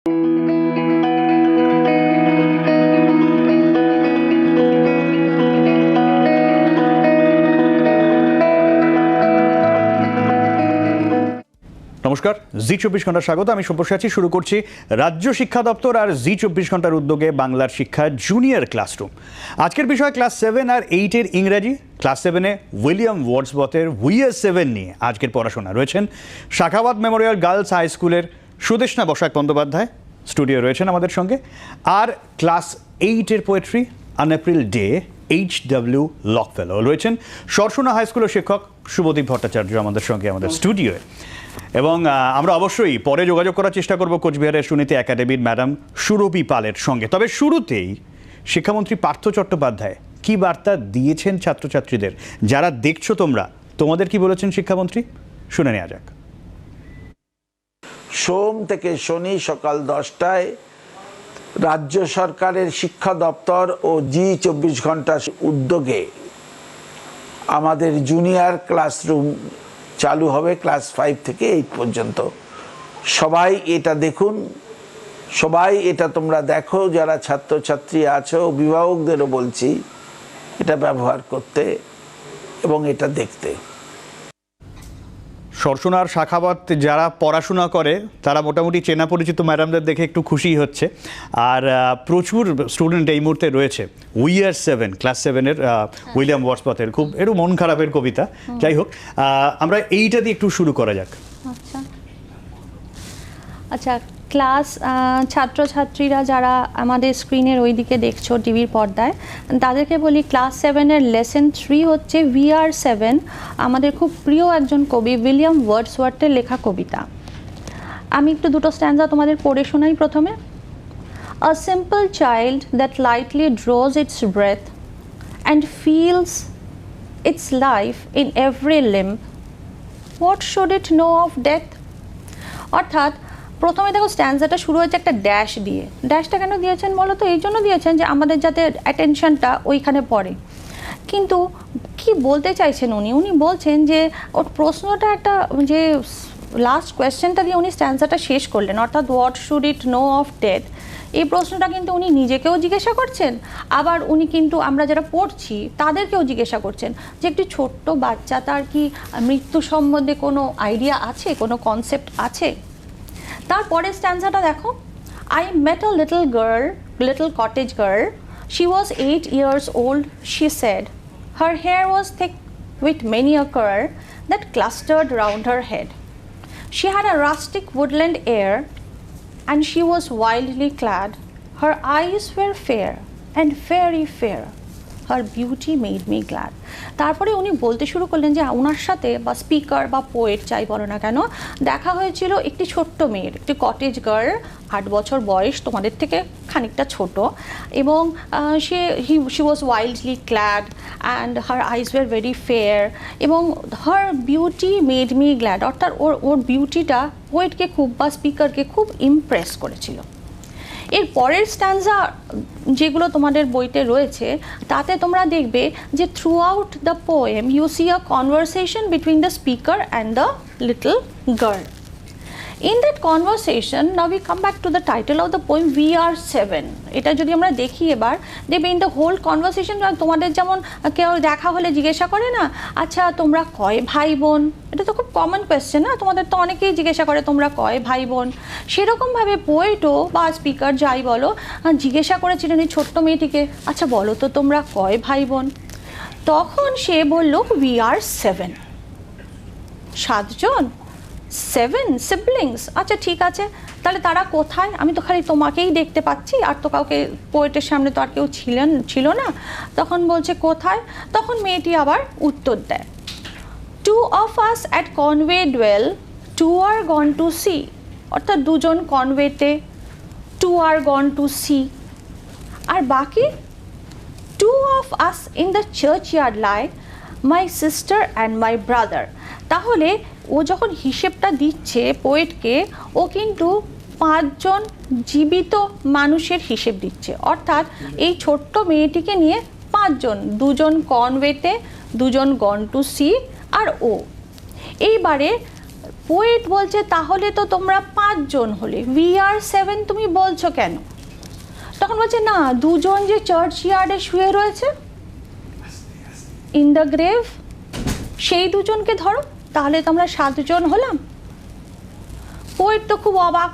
নমস্কার, জি 24 ঘন্টা স্বাগত। আমি সব্যসাচী আছি। শুরু করছি রাজ্য শিক্ষা দপ্তর আর জি 24 ঘন্টার উদ্যোগে বাংলার শিক্ষা জুনিয়র ক্লাসরুম। আজকের বিষয় ক্লাস 7 আর 8 এর ইংরেজি। ক্লাস 7-এ উইলিয়াম ওয়ার্ডসওয়ার্থের উইয়ার 7 নিয়ে আজকের পড়াশোনা। রয়েছেন শাখাওয়াত মেমোরিয়াল গার্লস হাই স্কুলের সুদেষ্ণা বসাক বন্দ্যোপাধ্যায়, স্টুডিও রয়েছেন আমাদের সঙ্গে। আর ক্লাস 8 এর poetry on April day H.W. লকফেলো রয়েছেন সরসুনা হাই স্কুলের শিক্ষক শুভদীপ ভট্টাচার্য আমাদের সঙ্গে আমাদের স্টুডিওয়ে। এবং আমরা অবশ্যই পরে যোগাযোগ করার চেষ্টা করব কোচবিহারের সুনীতি একাডেমির ম্যাডাম সুরভি পালের সঙ্গে। তবে শুরুতেই শিক্ষামন্ত্রী পার্থ চট্টোপাধ্যায় কি বার্তা দিয়েছেন ছাত্রছাত্রীদের? যারা দেখছো তোমাদের কি বলেছেন শিক্ষামন্ত্রী, শুনে নেওয়া যাক। সোম থেকে শনি সকাল 10টায় রাজ্য সরকারের শিক্ষা দপ্তর ও জি 24 ঘন্টা উদ্যোগে আমাদের জুনিয়র ক্লাসরুম চালু হবে ক্লাস 5 থেকে 8 পর্যন্ত। সবাই এটা দেখুন, সবাই এটা তোমরা দেখো, যারা ছাত্রছাত্রী আছো অভিভাবকদেরও বলছি এটা ব্যবহার করতে এবং এটা দেখতে। সরসুনার শাখাওয়াত যারা পড়াশোনা করে তারা মোটামুটি চেনা পরিচিত ম্যাডামদের দেখে একটু খুশি হচ্ছে। আর প্রচুর স্টুডেন্ট এই মুহূর্তে রয়েছে। উইয়ার 7 ক্লাস 7-এর উইলিয়াম ওয়ার্ডসওয়ার্থের খুব একটু মন খারাপের কবিতা। যাই হোক, আমরা এইটা দিয়ে একটু শুরু করা যাক। আচ্ছা, ক্লাস ছাত্রছাত্রীরা যারা আমাদের স্ক্রিনের ওই দিকে দেখছো টিভির পর্দায়, তাদেরকে বলি ক্লাস 7-এর লেসন 3 হচ্ছে উইয়ার 7, আমাদের খুব প্রিয় একজন কবি উইলিয়াম ওয়ার্ডসওয়ার্থের লেখা কবিতা। আমি একটু দুটো স্ট্যান্জা তোমাদের পড়ে শোনাই প্রথমে। A simple child that lightly draws its breath and feels its life in every limb, what should it know of death? অর্থাৎ প্রথমে দেখো স্ট্যান্জাটা শুরু হয়েছে একটা ড্যাশ দিয়ে। ড্যাশটা কেন দিয়েছেন বলো তো? এই জন্য দিয়েছেন যে আমাদের যাতে অ্যাটেনশনটা ওইখানে পড়ে। কিন্তু কি বলতে চাইছেন উনি বলছেন যে ওর প্রশ্নটা একটা, যে লাস্ট কোয়েশ্চেনটা দিয়ে উনি স্ট্যান্জাটা শেষ করলেন, অর্থাৎ what should it know of death. এই প্রশ্নটা কিন্তু উনি নিজেকেও জিজ্ঞাসা করছেন, আবার উনি কিন্তু আমরা যারা পড়ছি তাদেরকেও জিজ্ঞাসা করছেন যে একটি ছোট্ট বাচ্চা, তার কি মৃত্যু সম্বন্ধে কোনো আইডিয়া আছে, কোনো কনসেপ্ট আছে? তারপরের স্ট্যান্জাটা দেখো। I met a little cottage girl. She was 8 years old, she said. Her hair was thick with many a curl that clustered round her head. She had a rustic woodland air, and she was wildly clad. Her eyes were fair and very fair. Her beauty made me glad. তারপরে উনি বলতে শুরু করলেন যে ওনার সাথে বা speaker বা poet যাই বলো না কেন, দেখা হয়েছিল একটি ছোট্ট মেয়ের, একটি কটেজ গার্ল, 8 বছর বয়স, তোমাদের থেকে খানিকটা ছোট, এবং she was wildly clad and her eyes were very fair এবং her beauty made me glad, অর্থাৎ ওর বিউটিটা পোয়েটকে খুব বা স্পিকারকে খুব ইমপ্রেস করেছিল। এর পরের স্ট্যান্জা যেগুলো তোমাদের বইতে রয়েছে তাতে তোমরা দেখবে যে throughout the poem you see a conversation between the speaker and the little girl. In that conversation, now we come back to the title of the poem, We Are 7. এটা যদি আমরা দেখি এবার দেখবে ইন দ্য হোল কনভারসেশন, তোমাদের যেমন কেউ দেখা হলে জিজ্ঞাসা করে না, আচ্ছা তোমরা কয় ভাই বোন? এটা তো খুব কমন কোয়েশ্চেন না, তোমাদের তো অনেকেই জিজ্ঞাসা করে তোমরা কয় ভাই বোন। সেরকমভাবে পোয়েটও বা স্পিকার যাই বলো জিজ্ঞাসা করেছিলেন এই ছোট্ট মেয়েটিকে, আচ্ছা বলো তো তোমরা কয় ভাই বোন? তখন সে বলল We are 7, 7 জন, 7 siblings। আচ্ছা ঠিক আছে, তাহলে তারা কোথায়? আমি তো খালি তোমাকেই দেখতে পাচ্ছি, আর তো কাউকে পোয়েটের সামনে তো আর কেউ ছিল না। তখন বলছে কোথায়? তখন মেয়েটি আবার উত্তর দেয়, 2 of us at Conway dwell, 2 are gone to sea। অর্থাৎ 2 জন কনওয়েতে, 2 are gone to sea। আর বাকি 2 of us in the churchyard lie, my sister and my brother। তাহলে ও যখন হিসেবটা দিচ্ছে পোয়েটকে, ও কিন্তু 5 জন জীবিত মানুষের হিসেব দিচ্ছে, অর্থাৎ এই ছোট্ট মেয়েটিকে নিয়ে 5 জন, 2 জন কনওয়েতে, 2 জন গন টু সি আর ও। এইবারে পোয়েট বলছে তাহলে তো তোমরা 5 জন হলে, উই আর 7 তুমি বলছো কেন? তখন বলছে না, 2 জন যে চার্চ ইয়ার্ডে শুয়ে রয়েছে ইন দ্য গ্রেভ, সেই 2 জনকে ধরো, তাহলে তো আমরা 7 জন হলাম। পোয়েট তো খুব অবাক,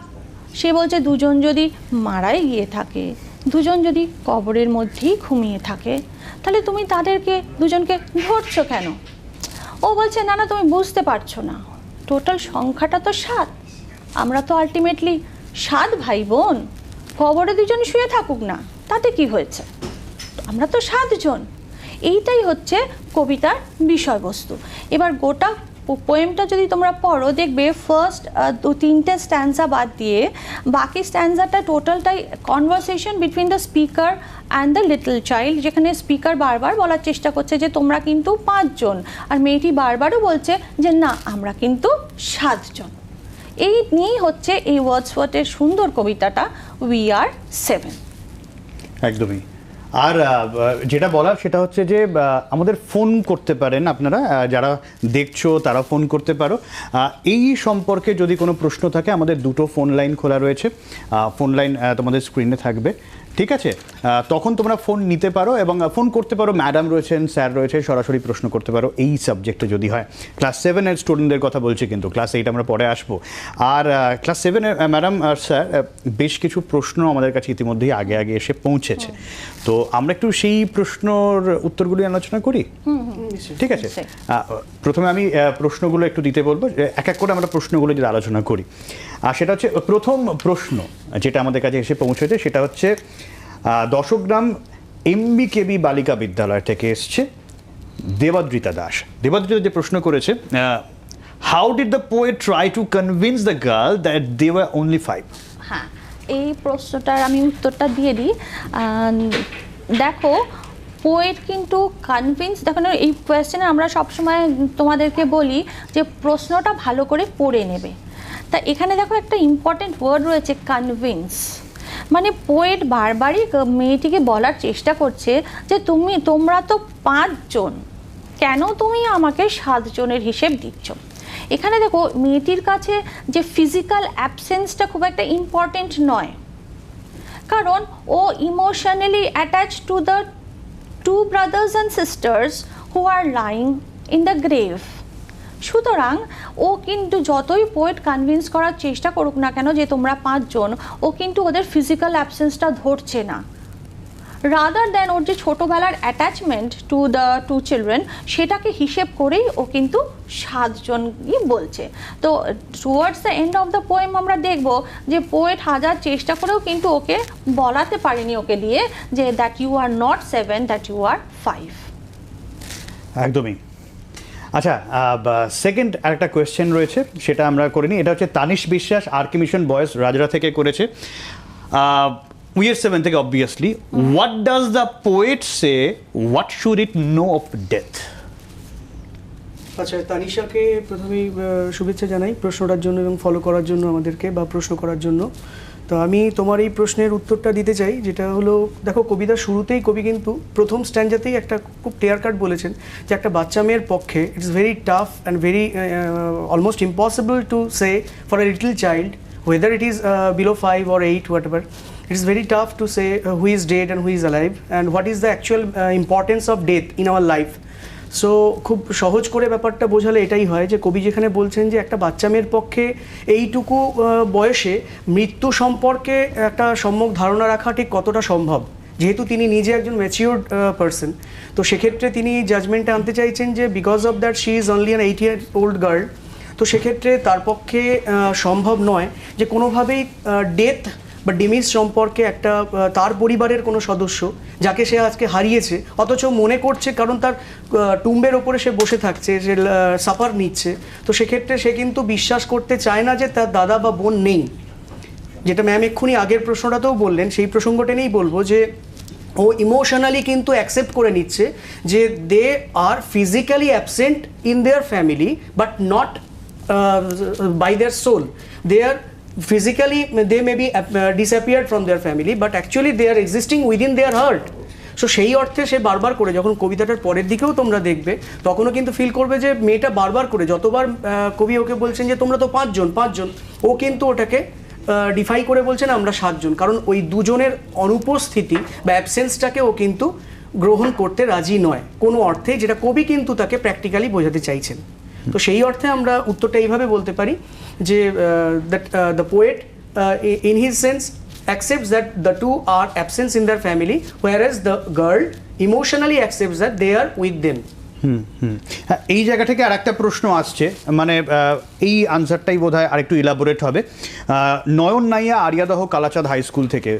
সে বলছে 2 জন যদি মারাই গিয়ে থাকে, 2 জন যদি কবরের মধ্যেই ঘুমিয়ে থাকে, তাহলে তুমি তাদেরকে 2 জনকে ধরছো কেন? ও বলছে না না, তুমি বুঝতে পারছো না, টোটাল সংখ্যাটা তো 7, আমরা তো আলটিমেটলি 7 ভাই বোন, কবরে 2 জন শুয়ে থাকুক না, তাতে কি হয়েছে, আমরা তো 7 জন। এইটাই হচ্ছে কবিতার বিষয়বস্তু। এবার গোটা পোয়েমটা যদি তোমরা পড়ো, দেখবে ফার্স্ট 2-3টে স্ট্যান্সা বাদ দিয়ে বাকি স্ট্যান্সাটা টোটালটাই conversation between the speaker and the little child, যেখানে স্পিকার বারবার বলার চেষ্টা করছে যে তোমরা কিন্তু 5 জন, আর মেয়েটি বারবারও বলছে যে না আমরা কিন্তু 7 জন। এই নিয়েই হচ্ছে এই ওয়ার্ডসওয়ার্থের সুন্দর কবিতাটা উই আর 7। একদমই। আর যেটা বলার সেটা হচ্ছে যে আমাদের ফোন করতে পারেন আপনারা, যারা দেখছো তারা ফোন করতে পারো। এই সম্পর্কে যদি কোনো প্রশ্ন থাকে, আমাদের 2টো ফোন লাইন খোলা রয়েছে, ফোন লাইন তোমাদের স্ক্রিনে থাকবে, ঠিক আছে? তখন তোমরা ফোন নিতে পারো এবং ফোন করতে পারো, ম্যাডাম রয়েছেন, স্যার রয়েছে, সরাসরি প্রশ্ন করতে পারো এই সাবজেক্টে যদি হয়। ক্লাস 7-এর স্টুডেন্টদের কথা বলছি, কিন্তু ক্লাস 8 আমরা পরে আসবো। আর ক্লাস 7-এর ম্যাডাম আর স্যার বেশ কিছু প্রশ্ন আমাদের কাছে ইতিমধ্যেই আগে আগে এসে পৌঁছেছে, তো আমরা একটু সেই প্রশ্নর উত্তরগুলি আলোচনা করি, ঠিক আছে? প্রথমে আমি প্রশ্নগুলো একটু দিতে বলবো, এক এক করে আমরা প্রশ্নগুলো যদি আলোচনা করি। আর সেটা হচ্ছে প্রথম প্রশ্ন যেটা আমাদের কাছে এসে পৌঁছেছে, সেটা হচ্ছে 10গ্রাম MBKB বালিকা বিদ্যালয় থেকে এসছে দেবাদ্রিতা দাস। দেবাদ্রিতা যে প্রশ্ন করেছে, how did the poet try to convince the girl that they were only 5? হ্যাঁ, এই প্রশ্নটার আমি উত্তরটা দিয়ে দিই। দেখো, পোয়েট কিন্তু কনভিন্স, দেখো এই কোয়েশ্চেনে আমরা সবসময় তোমাদেরকে বলি যে প্রশ্নটা ভালো করে পড়ে নেবে। তা এখানে দেখো একটা ইম্পর্টেন্ট ওয়ার্ড রয়েছে, কনভিন্স। মানে পোয়েট বারবারই মেয়েটিকে বলার চেষ্টা করছে যে তোমরা তো 5 জন, কেন তুমি আমাকে 7 জনের হিসেব দিচ্ছ? এখানে দেখো মেয়েটির কাছে যে ফিজিক্যাল অ্যাবসেন্সটা খুব একটা ইম্পর্টেন্ট নয়, কারণ ও emotionally attach to the 2 brothers and sisters who are lying in the grave. সুতরাং ও কিন্তু যতই পোয়েট কনভিন্স করার চেষ্টা করুক না কেন যে তোমরা 5 জন, ও কিন্তু ওদের ফিজিক্যাল অ্যাবসেন্সটা ধরছে না। রাদার দ্যান ওর যে ছোটোবেলার অ্যাটাচমেন্ট টু দ্য 2 চিলড্রেন, সেটাকে হিসেব করেই ও কিন্তু 7 জনই বলছে। তো towards the end of the poem আমরা দেখব যে পোয়েট হাজার চেষ্টা করেও কিন্তু ওকে বলাতে পারেনি, ওকে দিয়ে, যে that you are not 7, that you are 5। একদমই। আচ্ছা, সেকেন্ড আরেকটা কোয়েশ্চেন রয়েছে, সেটা আমরা করে নিই। এটা হচ্ছে তানিশ বিশ্বাস, আরকে মিশন বয়েজ, রাজরা থেকে করেছে। উই আর 7 থেকে obviously, what does the poet say, what should it know of death? আচ্ছা, তানিশাকে প্রথমেই শুভেচ্ছা জানাই প্রশ্নটার জন্য এবং ফলো করার জন্য আমাদেরকে, বা প্রশ্ন করার জন্য। তো আমি তোমার এই প্রশ্নের উত্তরটা দিতে চাই, যেটা হলো, দেখো কবিতার শুরুতেই কবি কিন্তু প্রথম স্ট্যান্ডাতেই একটা খুব ক্লিয়ার কাট বলেছেন যে একটা বাচ্চা মেয়ের পক্ষে it's very tough and very almost impossible to say for a little child, whether it is below 5 or 8, whatever, it is very tough to say who is dead and who is alive and what is the actual importance of death in our life. So খুব সহজ করে ব্যাপারটা বোঝালে এটাই হয় যে কবি যেখানে বলছেন যে একটা বাচ্চা মেয়ের পক্ষে এইটুকু বয়সে মৃত্যু সম্পর্কে একটা সম্যক ধারণা রাখা ঠিক কতটা সম্ভব, যেহেতু তিনি নিজে একজন ম্যাচিওর্ড পারসন। তো সেক্ষেত্রে তিনি জাজমেন্টে আনতে চাইছেন যে because of that she is only an 8-year-old girl, তো সেক্ষেত্রে তার পক্ষে সম্ভব নয় যে কোনোভাবেই ডেথ বা ডিমিস সম্পর্কে একটা তার পরিবারের কোনো সদস্য যাকে সে আজকে হারিয়েছে, অথচ মনে করছে কারণ তার টুম্বের ওপরে সে বসে থাকছে, সে সাফার নিচ্ছে, তো সেক্ষেত্রে সে কিন্তু বিশ্বাস করতে চায় না যে তার দাদা বা বোন নেই। যেটা ম্যাম এক্ষুনি আগের প্রশ্নটাতেও বললেন, সেই প্রসঙ্গটা নিয়েই বলবো যে ও ইমোশনালি কিন্তু অ্যাকসেপ্ট করে নিচ্ছে যে they are physically absent in their family but not by their soul. They are physically, they may be disappeared from their family, but actually they are existing within their heart. So সেই অর্থে সে বারবার করে, যখন কবিতাটার পরের দিকেও তোমরা দেখবে তখনও কিন্তু ফিল করবে যে মেয়েটা বারবার করে যতবার কবি ওকে বলছেন যে তোমরা তো পাঁচজন, ও কিন্তু ওটাকে ডিফাই করে বলছেন আমরা 7 জন, কারণ ওই দুজনের অনুপস্থিতি বা অ্যাবসেন্সটাকে ও কিন্তু গ্রহণ করতে রাজি নয় কোনো অর্থে, যেটা কবি কিন্তু তাকে প্র্যাকটিক্যালি বোঝাতে চাইছেন। তো সেই অর্থে আমরা উত্তরটা এইভাবে বলতে পারি যে the poet in his sense accepts that the two are absent in their family, whereas the girl emotionally accepts that they are with them. হ্যাঁ, এই জায়গা থেকে আরেকটা প্রশ্ন আসছে, মানে এই আনসারটাই বোধহয় আরেকটু ইলাবোরেট হবে। নয়ন নাইয়া আরিয়াদহ কালাচাঁদ হাই স্কুল থেকে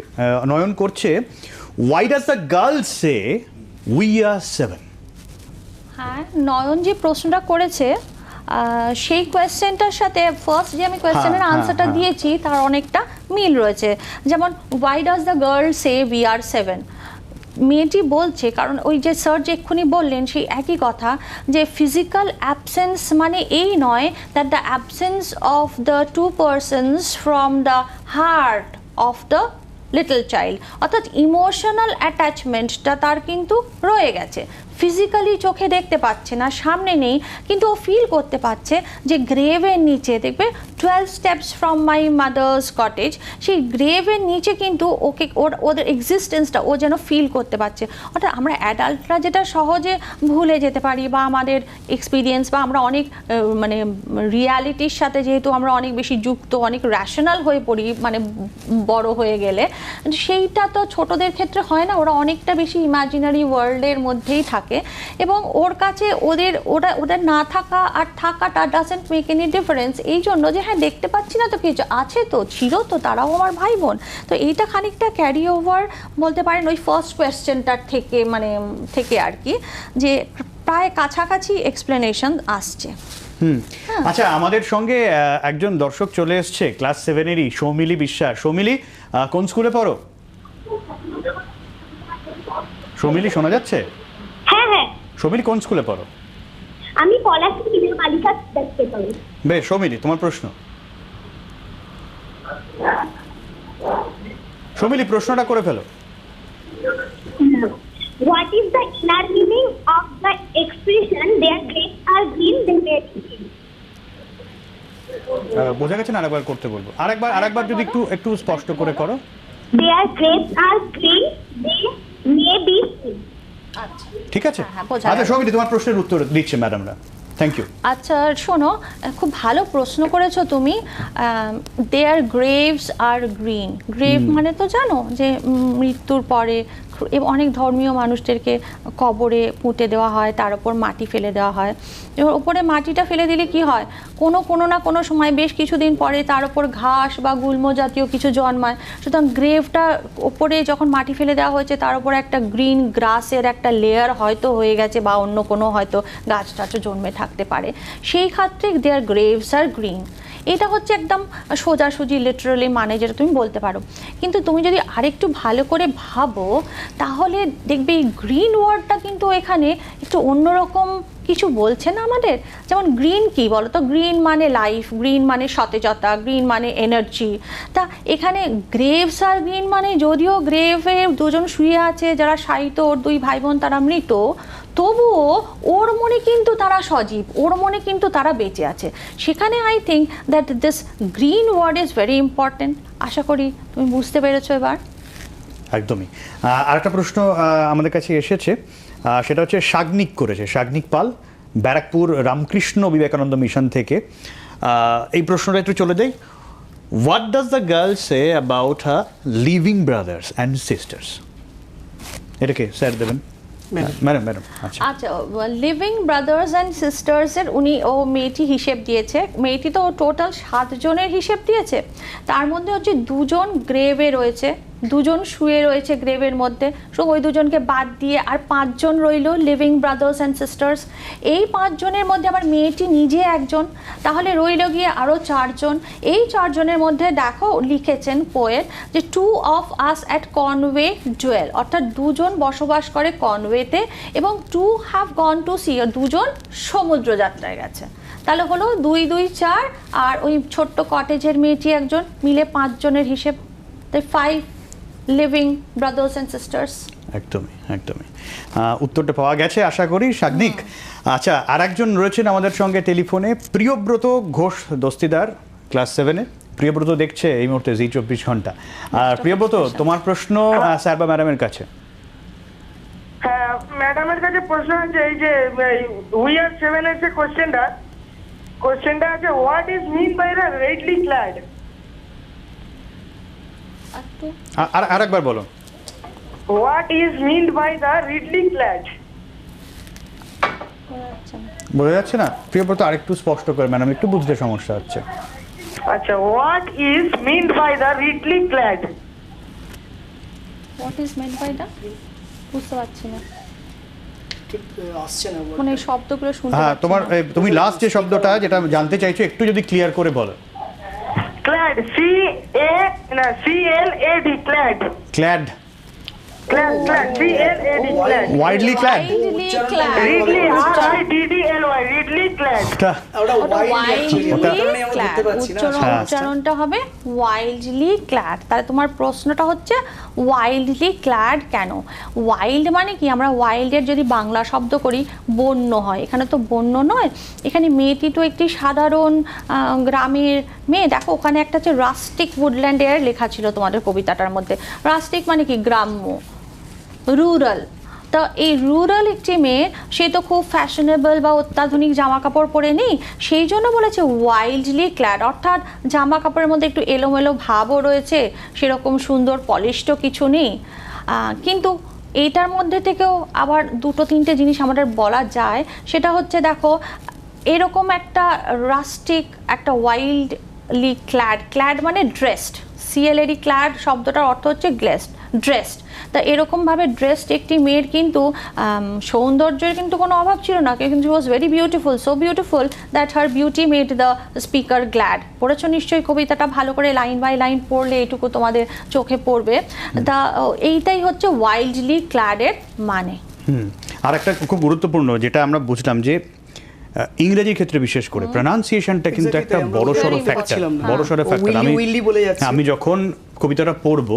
নয়ন করছে, why does the girls say we are 7? হ্যাঁ, নয়ন যে প্রশ্নটা করেছে সেই কোয়েশ্চেনটার সাথে ফার্স্ট যে আমি কোয়েশ্চেনের আনসারটা দিয়েছি তার অনেকটা মিল রয়েছে। যেমন why does the girl say we are 7, মেয়েটি বলছে, কারণ ওই যে স্যার যে এক্ষুনি বললেন সেই একই কথা, যে ফিজিক্যাল অ্যাবসেন্স মানে এই নয় that the absence of the to persons from the heart of the little child, অর্থাৎ ইমোশনাল অ্যাটাচমেন্টটা তার কিন্তু রয়ে গেছে। ফিজিক্যালি চোখে দেখতে পাচ্ছে না, সামনে নেই, কিন্তু ও ফিল করতে পারছে যে গ্রেভের নিচে, দেখবে 12 steps from my mother's cottage, সেই গ্রেভের নিচে কিন্তু ওকে ওদের এক্সিস্টেন্সটা ও যেন ফিল করতে পারছে। অর্থাৎ আমরা অ্যাডাল্টরা যেটা সহজে ভুলে যেতে পারি, বা আমাদের এক্সপিরিয়েন্স, বা আমরা অনেক মানে রিয়ালিটির সাথে যেহেতু আমরা অনেক বেশি যুক্ত, অনেক র্যাশনাল হয়ে পড়ি মানে বড় হয়ে গেলে, সেইটা তো ছোটদের ক্ষেত্রে হয় না, ওরা অনেকটা বেশি ইমাজিনারি ওয়ার্ল্ডের মধ্যেই থাকে, এবং ওর কাছে ওদের না থাকা আর থাকাটা ডাজন্ট মেক এনি ডিফারেন্স। এই জন্য যে হ্যাঁ দেখতে পাচ্ছি না তো কিছু আছে, তো ছিল তো, তারাও আমার ভাই বোন। তো এইটা খানিকটা ক্যারি ওভার বলতে পারেন ওই ফার্স্ট কোয়েশ্চেনটার থেকে আর কি, যে প্রায় কাছাকাছি এক্সপ্লেনেশন আসছে। আচ্ছা, আমাদের সঙ্গে একজন দর্শক চলে এসছে, ক্লাস 7-এরই সৌমিলি বিশ্বাস। সৌমিলি, কোন স্কুলে পড়ো? সৌমিলি, শোনা যাচ্ছে? হ্যাঁ, সৌমিলি কোন স্কুলে পড়ো? আমি পলাশী সিনিয়র বালিকা দেখতে পাই। বেশ, সৌমিলি তোমার প্রশ্ন। সৌমিলি, প্রশ্নটা করে ফেলো। What is the inner meaning of the expression their grapes are green, they may be green? বোঝা গেছে না? আরেকবার করতে বলবো। আরেকবার যদি একটু স্পষ্ট করে করো। Their grapes are green, they may be green. ঠিক আছে। বোঝা আচ্ছা গেল। সৌমিলি, তোমার প্রশ্নের উত্তর দিচ্ছে ম্যাডামরা। Thank you. আচ্ছা শোনো, খুব ভালো প্রশ্ন করেছো তুমি। দেয়ার গ্রেভস আর গ্রিন, গ্রেভ মানে তো জানো যে মৃত্যুর পরে অনেক ধর্মীয় মানুষদেরকে কবরে পুঁতে দেওয়া হয়, তার উপর মাটি ফেলে দেওয়া হয়। এবার ওপরে মাটিটা ফেলে দিলে কি হয়, কোনো না কোনো সময় বেশ কিছুদিন পরে তার উপর ঘাস বা গুল্ম জাতীয় কিছু জন্মায়। সুতরাং গ্রেভটা ওপরে যখন মাটি ফেলে দেওয়া হয়েছে তার উপর একটা গ্রিন গ্রাসের একটা লেয়ার হয়তো হয়ে গেছে, বা অন্য কোনো হয়তো গাছ টাছও জন্মে থাকতে পারে। সেই ক্ষেত্রে দেয়ার গ্রেভস আর গ্রিন, এটা হচ্ছে একদম সোজাসুজি লিটারালি মানে যেটা তুমি বলতে পারো। কিন্তু তুমি যদি আরেকটু ভালো করে ভাবো তাহলে দেখবে এই গ্রিন ওয়ার্ডটা কিন্তু এখানে একটু অন্যরকম কিছু বলছে না আমাদের। যেমন গ্রিন কি বলো তো, গ্রিন মানে লাইফ, গ্রিন মানে সতেজতা, গ্রিন মানে এনার্জি। তা এখানে গ্রেভস আর গ্রিন মানে যদিও গ্রেভে দুজন শুয়ে আছে যারা শায়িত, ওর 2 ভাই বোন তারা মৃত, তবুও ওর মনে কিন্তু তারা সজীব, ওর মনে কিন্তু তারা বেঁচে আছে। সেখানে I think that this green word is very important. আশা করি তুমি বুঝতে পেরেছো এবার। একদমই। আরেকটা প্রশ্ন আমাদের কাছে এসেছে, সেটা হচ্ছে শাগনিক করেছে, শাগনিক পাল, ব্যারাকপুর রামকৃষ্ণ বিবেকানন্দ মিশন থেকে। এই প্রশ্নটা একটু চলে যাই। What does the girl say about her living brothers and sisters? এটাকে স্যার দেবেন। ম্যাডাম। আচ্ছা, লিভিং ব্রাদার্স অ্যান্ড সিস্টার্সের মেয়েটি হিসেব দিয়েছে। মেয়েটি তো টোটাল 7 জনের হিসেব দিয়েছে, তার মধ্যে হচ্ছে 2 জন গ্রেভে রয়েছে, 2 জন শুয়ে রয়েছে গ্রেভের মধ্যে। সো ওই 2 জনকে বাদ দিয়ে আর 5 জন রইল লিভিং ব্রাদার্স অ্যান্ড সিস্টার্স। এই 5 জনের মধ্যে আবার মেয়েটি নিজে একজন, তাহলে রইল গিয়ে আরও 4 জন। এই 4 জনের মধ্যে দেখো লিখেছেন পোয়েট যে 2 of us at Conway dwell, অর্থাৎ 2 জন বসবাস করে কনওয়েতে, এবং 2 have gone to sea, 2 জন সমুদ্র যাত্রায় গেছে। তাহলে হলো 2 2 4, আর ওই ছোট্ট কটেজের মেয়েটি একজন, মিলে 5 জনের হিসেব। 5 living brothers and sisters. একদমই একদমই উত্তরটা পাওয়া গেছে আশা করি। সাগ্নিক, আচ্ছা, আর একজন রয়েছেন আমাদের সঙ্গে টেলিফোনে, প্রিয়ব্রত ঘোষ দস্তিদার, ক্লাস 7-এ। প্রিয়ব্রত দেখছে এই মুহূর্তে জি 24 ঘন্টা। আর প্রিয়ব্রত, তোমার প্রশ্ন স্যার বা ম্যাডামের কাছে। হ্যাঁ, ম্যাডামের কাছে প্রশ্ন আছে, এই যে উই আর 7 এর যে কোশ্চেনটা আছে, what is mean by the redly clad? আর একবার বলো। What is mean by the Ridley clad? বোঝা যাচ্ছে না প্রিয়ব্রত? আরেকটু স্পষ্ট করে ম্যাডাম, একটু বুঝতে সমস্যা হচ্ছে। আচ্ছা, what is mean by the Ridley clad? What is meant by the, বুঝতে পারছি না, ঠিক আসছে না মানে এই শব্দগুলো শুনতে হ্যাঁ, পাচ্ছি তোমার না। তুমি লাস্ট যে শব্দটা যেটা জানতে চাইছো একটু যদি ক্লিয়ার করে বলো। Clad, CLAD, clad, clad, clad, CLAD, clad, widely clad. Widely clad. Riddly, RIDDLY, riddly clad. ওটা ওটা wildly actually, wildly ওটার কারণেই আমরা clad, ধরতে পারছি না। হ্যাঁ। উচ্চারণটা হবে ওয়াইল্ডলি ক্ল্যাড। তাহলে তোমার প্রশ্নটা হচ্ছে ওয়াইল্ডলি ক্ল্যাড কেন? ওয়াইল্ড মানে কি, আমরা ওয়াইল্ডের যদি বাংলা শব্দ করি বন্য হয়, এখানে তো বন্য নয়, এখানে মেয়েটি তো একটি সাধারণ গ্রামের মেয়ে। দেখো ওখানে একটা হচ্ছে রাস্টিক উডল্যান্ড এর লেখা ছিল তোমাদের কবিতাটার মধ্যে। রাস্টিক মানে কি, গ্রাম্য, রুরাল। তো এই রুরাল একটি মেয়ে, সে তো খুব ফ্যাশনেবল বা অত্যাধুনিক জামা কাপড় পরে নেই, সেই জন্য বলেছে ওয়াইল্ডলি ক্ল্যাড, অর্থাৎ জামা কাপড়ের মধ্যে একটু এলোমেলো ভাবও রয়েছে, সেরকম সুন্দর পলিশড কিছু নেই। কিন্তু এইটার মধ্যে থেকেও আবার দুটো তিনটে জিনিস আমাদের বলা যায়। সেটা হচ্ছে দেখো, এরকম একটা রাস্টিক, একটা ওয়াইল্ডলি ক্ল্যাড, ক্ল্যাড মানে ড্রেসড, CLAD ক্ল্যাড শব্দটার অর্থ হচ্ছে ড্রেসড। তা এরকমভাবে ড্রেসড একটি মেয়ের কিন্তু সৌন্দর্যের কিন্তু কোনো অভাব ছিল না, কিন্তু was very beautiful, so beautiful that her beauty made the speaker glad. পড়েছো নিশ্চয়ই কবিতাটা, ভালো করে লাইন বাই লাইন পড়লে এটুকু তোমাদের চোখে পড়বে। তা এইটাই হচ্ছে ওয়াইল্ডলি ক্ল্যাডের মানে। আর একটা খুব গুরুত্বপূর্ণ যেটা আমরা বুঝলাম যে ইংরেজির ক্ষেত্রে বিশেষ করে প্রনাউন্সিয়েশনটা কিন্তু Exactly, একটা তাই আমরা বড়সড় বুঝতে ফ্যাক্টর, পারছিলাম না। বড়সড় ও ফ্যাক্টর। উইলি বলে যাচ্ছে। আমি যখন কবিতাটা পড়বো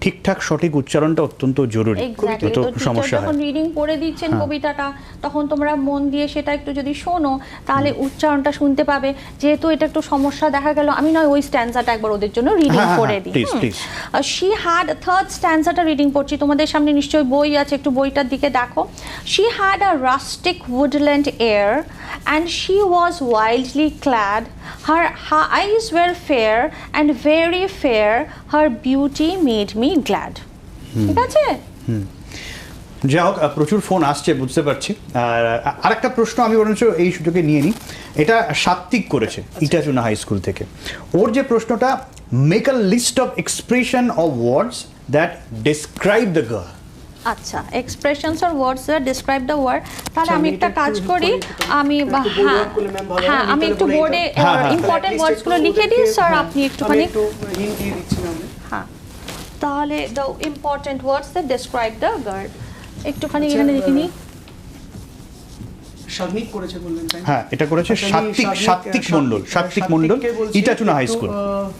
ঠিকঠাক সঠিক উচ্চারণটা অত্যন্ত জরুরি, Exactly, তো তো teacher সমস্যা হয়। যখন রিডিং পড়ে দিচ্ছেন কবিতাটা, তখন তোমরা মন দিয়ে সেটা একটু যদি শোনো, তাহলে উচ্চারণটা শুনতে পাবে। যেহেতু এটা একটু সমস্যা দেখা গেল, আমি নয় ওই স্ট্যান্সাটা একবার ওদের জন্য রিডিং হ্যাঁ, করে হ্যাঁ, দিই। please, please. She had, third স্ট্যান্সাটা রিডিং পড়ছি, তোমাদের সামনে নিশ্চয়ই বই আছে, একটু বইটার দিকে দেখো। She had a rustic woodland air and she was wildly clad, her eyes were fair and very fair, her beauty made me glad। ঠিক আছে? যাই হোক, প্রচুর ফোন আসছে বুঝতে পারছি। আর আরেকটা প্রশ্ন আমি বরঞ্চ এই সুযোগে নিয়ে নিই, এটা সাত্বিক করেছে ইটাচুনা হাই স্কুল থেকে। ওর যে প্রশ্নটা, make a list of expression of words that describe the girl. আচ্ছা, expressions or words that describe the word. তাহলে আচ্ছা, আমি আমি একটা এটা কাজ একটু করি, লিখতে পারি। আমি একটু bold work করলে ma'am ভালো হয়। হ্যাঁ, আমি তাহলে একটু পরে বোর্ডে হ্যাঁ। ইম্পর্টেন্ট At least ওয়ার্ডসগুলো একটু লিখে দিই স্যার, হ্যাঁ, আপনি একটুখানি। আমি একটু হিন্ট দিয়ে দিচ্ছি না আমি। হ্যাঁ, তাহলে the important words that describe the guard, একটুখানি আচ্ছা, এখানে লিখে নিই। সাবমিট করেছে বললেন, তাই না? হ্যাঁ, এটা করেছে আচ্ছা, আমি সাত্বিক মণ্ডল, সাত্বিক মণ্ডল, সাত্বিককে বলছি, ইটাচুনা হাই একটু, স্কুল।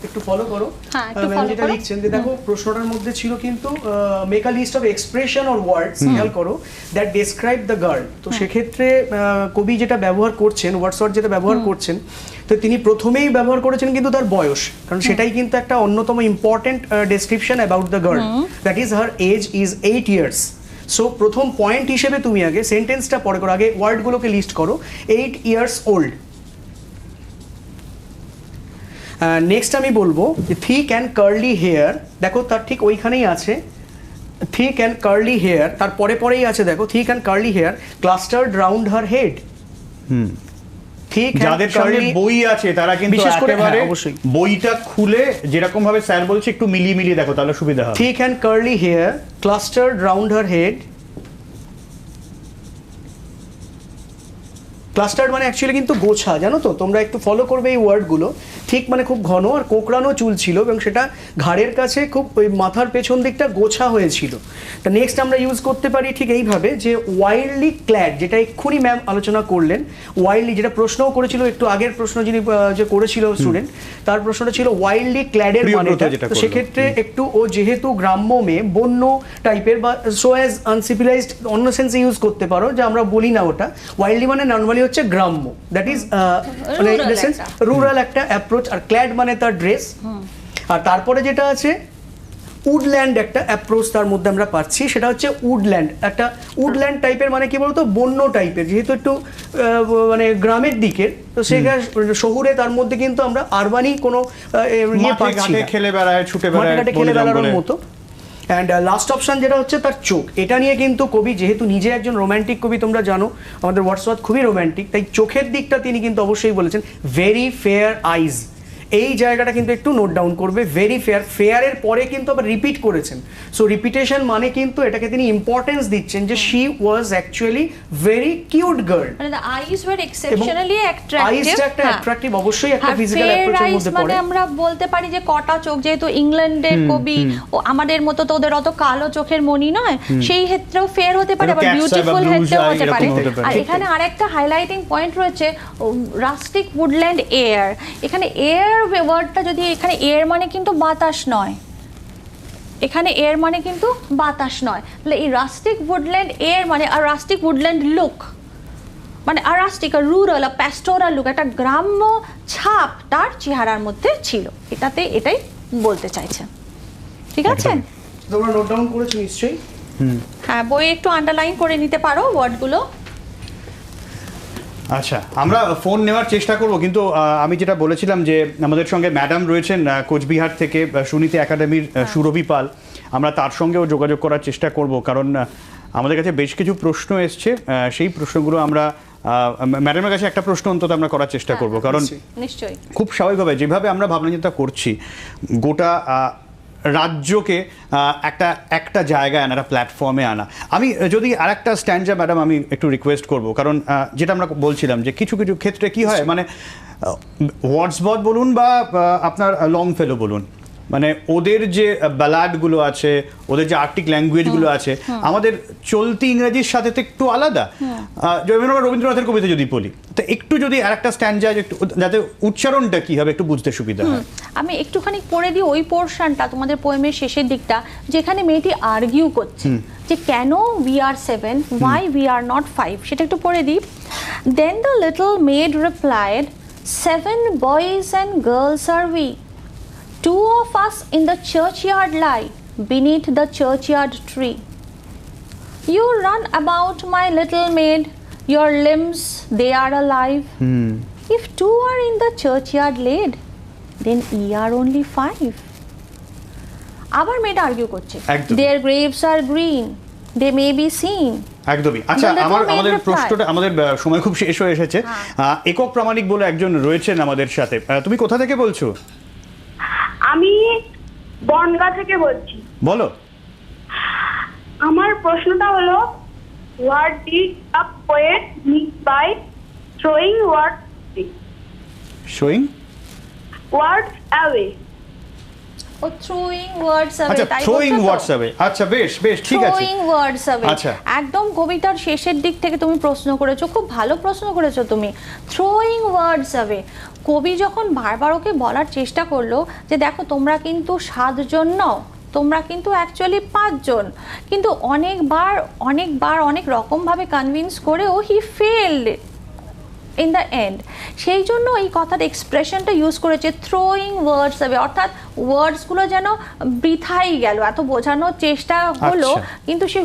একটু ফলো করো। হ্যাঁ, একটু ম্যাম follow যেটা করো। লিখছেন যে দেখো প্রশ্নটার মধ্যে ছিল কিন্তু make a list of expression or words, খেয়াল করো, দ্যাট ডেসক্রাইব দ্য গার্ল। তো সেক্ষেত্রে কবি যেটা ব্যবহার করছেন, ওয়ার্ডসওয়ার্ড যেটা ব্যবহার করছেন, তো তিনি প্রথমেই ব্যবহার করেছেন কিন্তু তার বয়স, কারণ সেটাই কিন্তু একটা অন্যতম important description about the girl, that is her age is 8 years। So প্রথম পয়েন্ট হিসেবে তুমি আগে সেন্টেন্সটা পরে করো, আগে ওয়ার্ডগুলোকে লিস্ট করো। 8 years old। নেক্সট আমি বলবো থিক অ্যান্ড কার্লি হেয়ার, দেখো তার ঠিক ওইখানেই আছে থিক অ্যান্ড কার্লি হেয়ার, তার পরে পরেই আছে দেখো thick and curly hair clustered round her head. যাদের সঙ্গে বই আছে তারা কিন্তু বিশেষ করে, একেবারে হ্যাঁ, অবশ্যই। বইটা খুলে যেরকম ভাবে স্যার বলছে একটু মিলিয়ে মিলিয়ে দেখো, তাহলে সুবিধা হবে। Thick and curly hair clustered round her head, clustered মানে অ্যাকচুয়ালি কিন্তু গোছা, জানো তো, তোমরা একটু ফলো করবে এই ওয়ার্ডগুলো। ঠিক মানে খুব ঘন আর কোঁকড়ানো চুল ছিল এবং সেটা ঘাড়ের কাছে খুব ওই মাথার পেছন দিকটা গোছা হয়েছিল। তা নেক্সট আমরা ইউজ করতে পারি ঠিক এইভাবে যে ওয়াইল্ডলি ক্ল্যাড, যেটা এক্ষুনি ম্যাম আলোচনা করলেন। ওয়াইল্ডলি, যেটা প্রশ্নও করেছিল একটু আগের প্রশ্ন যিনি যে করেছিল স্টুডেন্ট, তার প্রশ্নটা ছিল ওয়াইল্ডলি ক্ল্যাডের মানেটা। তো সেক্ষেত্রে একটু ও যেহেতু গ্রাম্য মেয়ে, বন্য টাইপের বা সো অ্যাজ আনসিভিলাইজড অন্য সেন্সে ইউজ করতে পারো, যে আমরা বলি না ওটা। ওয়াইল্ডলি মানে নর্মালি হচ্ছে গ্রাম্য, দ্যাট ইজ মানে ইন দ্য সেন্স রুরাল একটা অ্যাপ্রোচ। আর ক্ল্যাড মানে তার ড্রেস। আর তারপরে যেটা আছে উডল্যান্ড, একটা অ্যাপ্রোচ তার মধ্যে আমরা পাচ্ছি, সেটা হচ্ছে উডল্যান্ড। একটা উডল্যান্ড টাইপের মানে কি বলতো, বন্য টাইপের, যেহেতু একটু মানে গ্রামের দিকের, তো সেখানে শহুরে তার মধ্যে কিন্তু আমরা আরবানি কোনো ইয়ে পাচ্ছি না, খেলে বেড়ায়, ছুটে বেড়ায়, খেলে বেড়ানোর মতো। অ্যান্ড লাস্ট অপশন যেটা হচ্ছে তার চোখ, এটা নিয়ে কিন্তু কবি যেহেতু নিজে একজন রোম্যান্টিক কবি, তোমরা জানো আমাদের ওয়ার্ডসওয়ার্থ খুবই রোম্যান্টিক, তাই চোখের দিকটা তিনি কিন্তু অবশ্যই বলেছেন ভেরি ফেয়ার আইজ। এই জায়গাটা কিন্তু একটু নোট ডাউন করবে, ভেরি ফেয়ার। ফেয়ারের পরে কিন্তু আবার রিপিট করেছেন, সো রিপিটেশন মানে কিন্তু এটাকে তিনি ইম্পর্টেন্স দিচ্ছেন যে she was actually very cute girl. মানে the eyes were exceptionally attractive. আইজটা একটা অ্যাট্রাক্টিভ, অবশ্যই একটা ফিজিক্যাল অ্যাপ্রোচের মধ্যে পড়ে। মানে আমরা বলতে পারি যে কটা চোখ, যেহেতু ইংল্যান্ডের কবি, ও আমাদের মতো তো ওদের অত কালো চোখের মণি নয়, সেই ক্ষেত্রেও ফেয়ার হতে পারে, আবার বিউটিফুল ক্ষেত্রেও হতে পারে। আর এখানে আরেকটা হাইলাইটিং পয়েন্ট রয়েছে রাস্টিক উডল্যান্ড এয়ার। এখানে এয়ার ওয়ার্ডটা, যদি এখানে এয়ার মানে কিন্তু বাতাস নয়, এখানে এয়ার মানে কিন্তু বাতাস নয়, তাহলে এই রাস্টিক উডল্যান্ড এয়ার মানে আর রাস্টিক উডল্যান্ড লুক মানে আর রাস্টিক আর রুরাল আর প্যাস্টোরাল লুক, একটা গ্রাম্য ছাপ তার চেহারার মধ্যে ছিল। এটাই বলতে চাইছেন, ঠিক আছে? তোমরা নোট ডাউন করেছো নিশ্চয়ই? হ্যাঁ, বই একটু আন্ডারলাইন করে নিতে পারো ওয়ার্ডগুলো। আচ্ছা, আমরা ফোন নেওয়ার চেষ্টা করব, কিন্তু আমি যেটা বলেছিলাম যে আমাদের সঙ্গে ম্যাডাম রয়েছেন কোচবিহার থেকে, সুনীতি একাডেমির সুরভি পাল, আমরা তার সঙ্গেও যোগাযোগ করার চেষ্টা করব, কারণ আমাদের কাছে বেশ কিছু প্রশ্ন এসছে। সেই প্রশ্নগুলো আমরা ম্যাডামের কাছে একটা প্রশ্ন অন্তত আমরা করার চেষ্টা করব, কারণ নিশ্চয়ই খুব স্বাভাবিকভাবে যেভাবে আমরা ভাবনা চিন্তা করছি, গোটা রাজ্যকে একটা জায়গায় আনা, একটা প্ল্যাটফর্মে আনা। আমি যদি আরেকটা স্ট্যান্ডা ম্যাডাম আমি একটু রিকোয়েস্ট করব, কারণ যেটা আমরা বলছিলাম যে কিছু কিছু ক্ষেত্রে কি হয়, মানে ওয়ার্ডসওয়ার্থ বলুন বা আপনার লং ফেলো বলুন, মানে ওদের যে ব্যালাডগুলো আছে, ওদের যে আর্টিক ল্যাঙ্গুয়েজগুলো আছে, আমাদের চলতি ইংরেজির সাথে তো একটু আলাদা। যেমন আমরা রবীন্দ্রনাথের কবিতা যদি বলি, তো একটু যদি আরেকটা স্ট্যান্ডা একটু, যাতে উচ্চারণটা কি হবে একটু বুঝতে সুবিধা হয়। আমি একটুখানি পড়ে দিই ওই পোর্শনটা, তোমাদের পোয়েমের শেষের দিকটা, যেখানে মেয়েটি আর্গিউ করছে যে কেন we are 7, why we are not 5, সেটা একটু পড়ে দিই। Then the little maid replied, 7 boys and girls are we. 2 of us in the churchyard lie, beneath the churchyard tree. You run about, my little maid, your limbs, they are alive. If 2 are in the churchyard laid, then ye are only 5. আবার মেয়েটা argue করছে, their graves are green, they may be seen. একদমই। আচ্ছা, আমাদের প্রশ্নটা, আমাদের সময় খুব শেষ হয়ে এসেছে। একক প্রামাণিক বলে একজন রয়েছেন আমাদের সাথে, তুমি কোথা থেকে বলছো? আমি বনগা থেকে বলছি। বলো। আমার প্রশ্নটা হলো, what did a poet mean by throwing showing words away? ও থ্রোয়িং ওয়ার্ডস অ্যাওয়ে, আচ্ছা, তাই থ্রোয়িং বলছো তো? Words away. আচ্ছা, বেশ বেশ, ঠিক আছে। থ্রোয়িং ওয়ার্ডস অ্যাওয়ে, আচ্ছা, একদম কবিতার শেষের দিক থেকে তুমি প্রশ্ন করেছো, খুব ভালো প্রশ্ন করেছো তুমি। থ্রোয়িং ওয়ার্ডস অ্যাওয়ে, কবি যখন বারবার ওকে বলার চেষ্টা করলো যে দেখো তোমরা কিন্তু 7 জন নও, তোমরা কিন্তু অ্যাকচুয়ালি 5 জন, কিন্তু অনেকবার অনেক রকমভাবে কনভিন্স করেও হি ফেলড ইন দ্য এন্ড। সেই জন্য এই কথার এক্সপ্রেশনটা ইউজ করেছে থ্রোয়িং ওয়ার্ডস অ্যাওয়ে, অর্থাৎ ওয়ার্ডসগুলো যেন বৃথাই গেল, এত বোঝানোর চেষ্টা হলো কিন্তু সে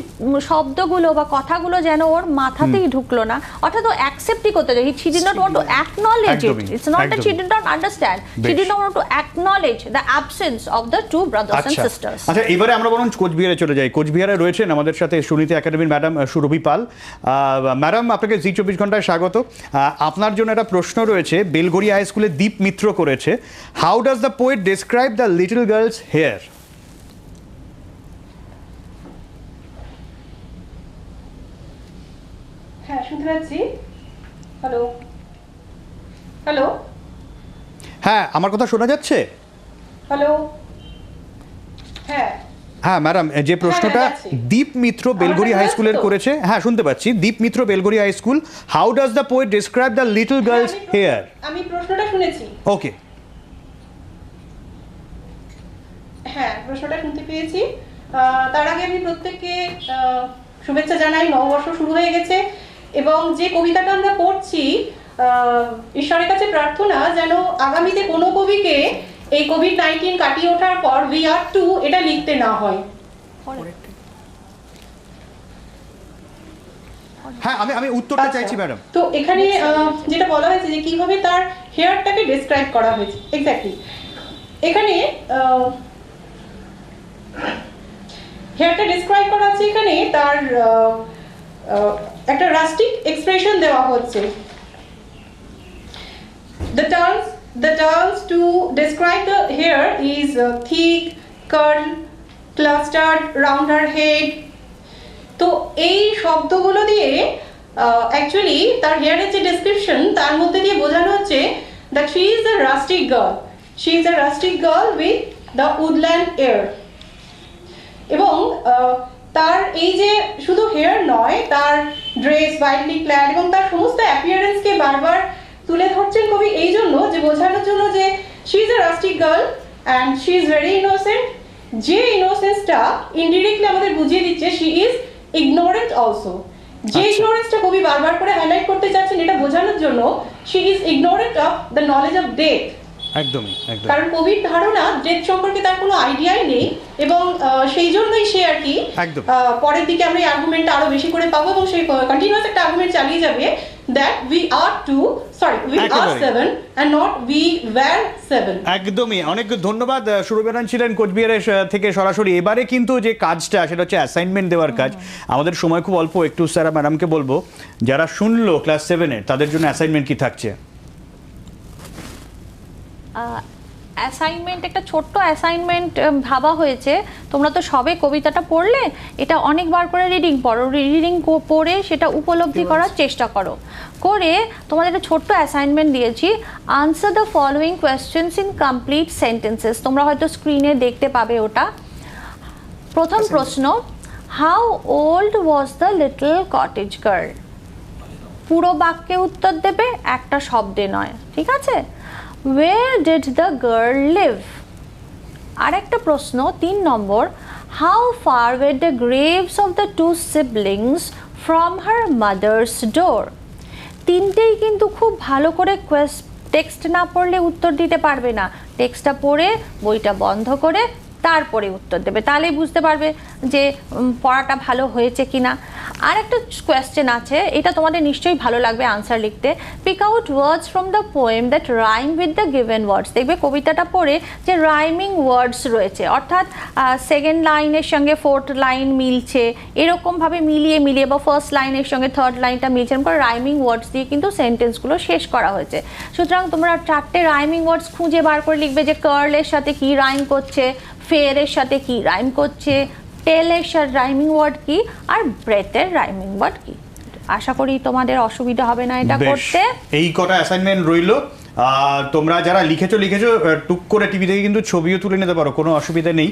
শব্দগুলো বা কথাগুলো যেন ওর মাথাতেই ঢুকলো না, অর্থাৎ ও অ্যাকসেপ্টই করতে চাই। She did not want to acknowledge it. It's not that she did not understand. She did not want to acknowledge the absence of the 2 brothers and sisters. আচ্ছা, এবারে আমরা বরং কোচবিহারে চলে যাই। কোচবিহারে রয়েছেন আমাদের সাথে সুনীতি একাডেমির ম্যাডাম সুরভি পাল। ম্যাডাম, আপনাকে জি 24 ঘন্টায় স্বাগত। আপনার জন্য একটা প্রশ্ন রয়েছে, বেলগড়িয়া হাই স্কুলে দীপ মিত্র করেছে, how does the poet describe the little girls hair? হ্যাঁ, শুনতে পাচ্ছি। হ্যালো হ্যালো হ্যাঁ, আমার কথা শোনা যাচ্ছে? হ্যালো হ্যাঁ হ্যাঁ ম্যাডাম, যে প্রশ্নটা যাচ্ছি। দীপ মিত্র বেলঘড়ি আমার হাই কাছে স্কুলের তো? করেছে, হ্যাঁ শুনতে পাচ্ছি। Deep Mitra Belgharia high school, how does the poet describe the little girls hair? আমি প্রশ্নটা শুনেছি। ওকে, হ্যাঁ, প্রশ্নটা শুনতে পেয়েছি। তার আগে আমি প্রত্যেককে শুভেচ্ছা জানাই। নববর্ষ শুরু হয়ে গেছে এবং যে কবিতাটা আমরা পড়ছি, ঈশ্বরের কাছে প্রার্থনা যেন আগামীতে কোনো কবিকে এই কোভিড-19 কাটিয়ে ওঠার পর VR2 এটা লিখতে না হয়। হ্যাঁ আমি উত্তরটা আচ্ছা, চাইছি ম্যাডাম। তো এখানে যেটা বলা হয়েছে যে কিভাবে তার হেয়ারটাকে ডেসক্রাইব করা হয়েছে, এক্স্যাক্টলি এখানে হেয়ারটা ডেসক্রাইব করা আছে। এখানে তার একটা রাস্টিক এক্সপ্রেশন দেওয়া হচ্ছে। The terms to describe the hair is thick, curl, clustered round her head. তো এই শব্দগুলো দিয়ে অ্যাকচুয়ালি তার হেয়ারের যে ডেসক্রিপশন, তার মধ্যে দিয়ে বোঝানো হচ্ছে that she is a rustic girl. She is a rustic girl with the woodland air. এবং তার এই যে শুধু হেয়ার নয়, তার ড্রেস হোয়াইটলি ক্ল্যাড এবং তার সমস্ত অ্যাপিয়ারেন্সকে বারবার তুলে ধরছেন কবি এই জন্য যে বোঝানোর জন্য যে she is a rustic girl and she is very innocent. যে ইনোসেন্সটা ইনডিরেক্টলি আমাদের বুঝিয়ে দিচ্ছে শি ইজ ইগনোরেন্ট অলসো। যে ইগনোরেন্সটা কবি বারবার করে হাইলাইট করতে চাচ্ছেন এটা বোঝানোর জন্য she is ignorant of the knowledge of death. একদমই একদম, কারণ কবির ধারণা ডেথ সম্পর্কে তার কোনো আইডিয়াই নেই এবং সেই জন্যই সে আর কি একদম। পরের দিকে আমরা এই আর্গুমেন্টটা আরো বেশি করে পাবো এবং সেই কন্টিনিউয়াস একটা আর্গুমেন্ট চালিয়ে যাবে that we are 7 and not we were 7। একদমই, অনেক ধন্যবাদ। সুরবেরান ছিলেন কোচবিহারের থেকে সরাসরি। এবারে কিন্তু যে কাজটা সেটা হচ্ছে অ্যাসাইনমেন্ট দেওয়ার কাজ। আমাদের সময় খুব অল্প, একটু স্যার ম্যাডামকে বলবো যারা শুনলো ক্লাস 7-এর তাদের জন্য অ্যাসাইনমেন্ট কি থাকছে? অ্যাসাইনমেন্ট, একটা ছোট্ট অ্যাসাইনমেন্ট ভাবা হয়েছে। তোমরা তো সবে কবিতাটা পড়লে, এটা অনেকবার করে রিডিং পড়ো, রিডিং পড়ে সেটা উপলব্ধি করার চেষ্টা করো। করে তোমাদের একটা ছোট্ট অ্যাসাইনমেন্ট দিয়েছি, answer the following questions in complete sentences. তোমরা হয়তো স্ক্রিনে দেখতে পাবে ওটা। প্রথম প্রশ্ন, how old was the little cottage girl? পুরো বাক্যে উত্তর দেবে, একটা শব্দে নয়, ঠিক আছে? Where did the girl live? আরেকটা প্রশ্ন 3 নম্বর, how far were the graves of the two siblings from her mother's door? তিনটেই কিন্তু খুব ভালো করে টেক্সট না পড়লে উত্তর দিতে পারবে না। টেক্সটটা পড়ে বইটা বন্ধ করে তারপরে উত্তর দেবে, তাহলেই বুঝতে পারবে যে পড়াটা ভালো হয়েছে কিনা। আর একটা কোয়েশ্চেন আছে, এটা তোমাদের নিশ্চয়ই ভালো লাগবে আনসার লিখতে। Pick out words from the poem that rhyme with the given words. দেখবে কবিতাটা পড়ে যে রাইমিং ওয়ার্ডস রয়েছে, অর্থাৎ সেকেন্ড লাইনের সঙ্গে ফোর্থ লাইন মিলছে, এরকমভাবে মিলিয়ে মিলিয়ে, বা ফার্স্ট লাইনের সঙ্গে থার্ড লাইনটা মিলছে, এরকম করে রাইমিং ওয়ার্ডস দিয়ে কিন্তু সেন্টেন্সগুলো শেষ করা হয়েছে। সুতরাং তোমরা 4টে রাইমিং ওয়ার্ডস খুঁজে বার করে লিখবে যে কার্লের সাথে কি রাইম করছে, ফেয়ারের সাথে কি রাইম করছে, টেলের সাথে রাইমিং ওয়ার্ড কি, আর ব্রেথের রাইমিং ওয়ার্ড কি। আশা করি তোমাদের অসুবিধা হবে না এটা করতে। এই কটা অ্যাসাইনমেন্ট রইলো। তোমরা যারা লিখেছো টুক করে টিভি থেকে কিন্তু ছবিও তুলে নিতে পারো, কোনো অসুবিধা নেই।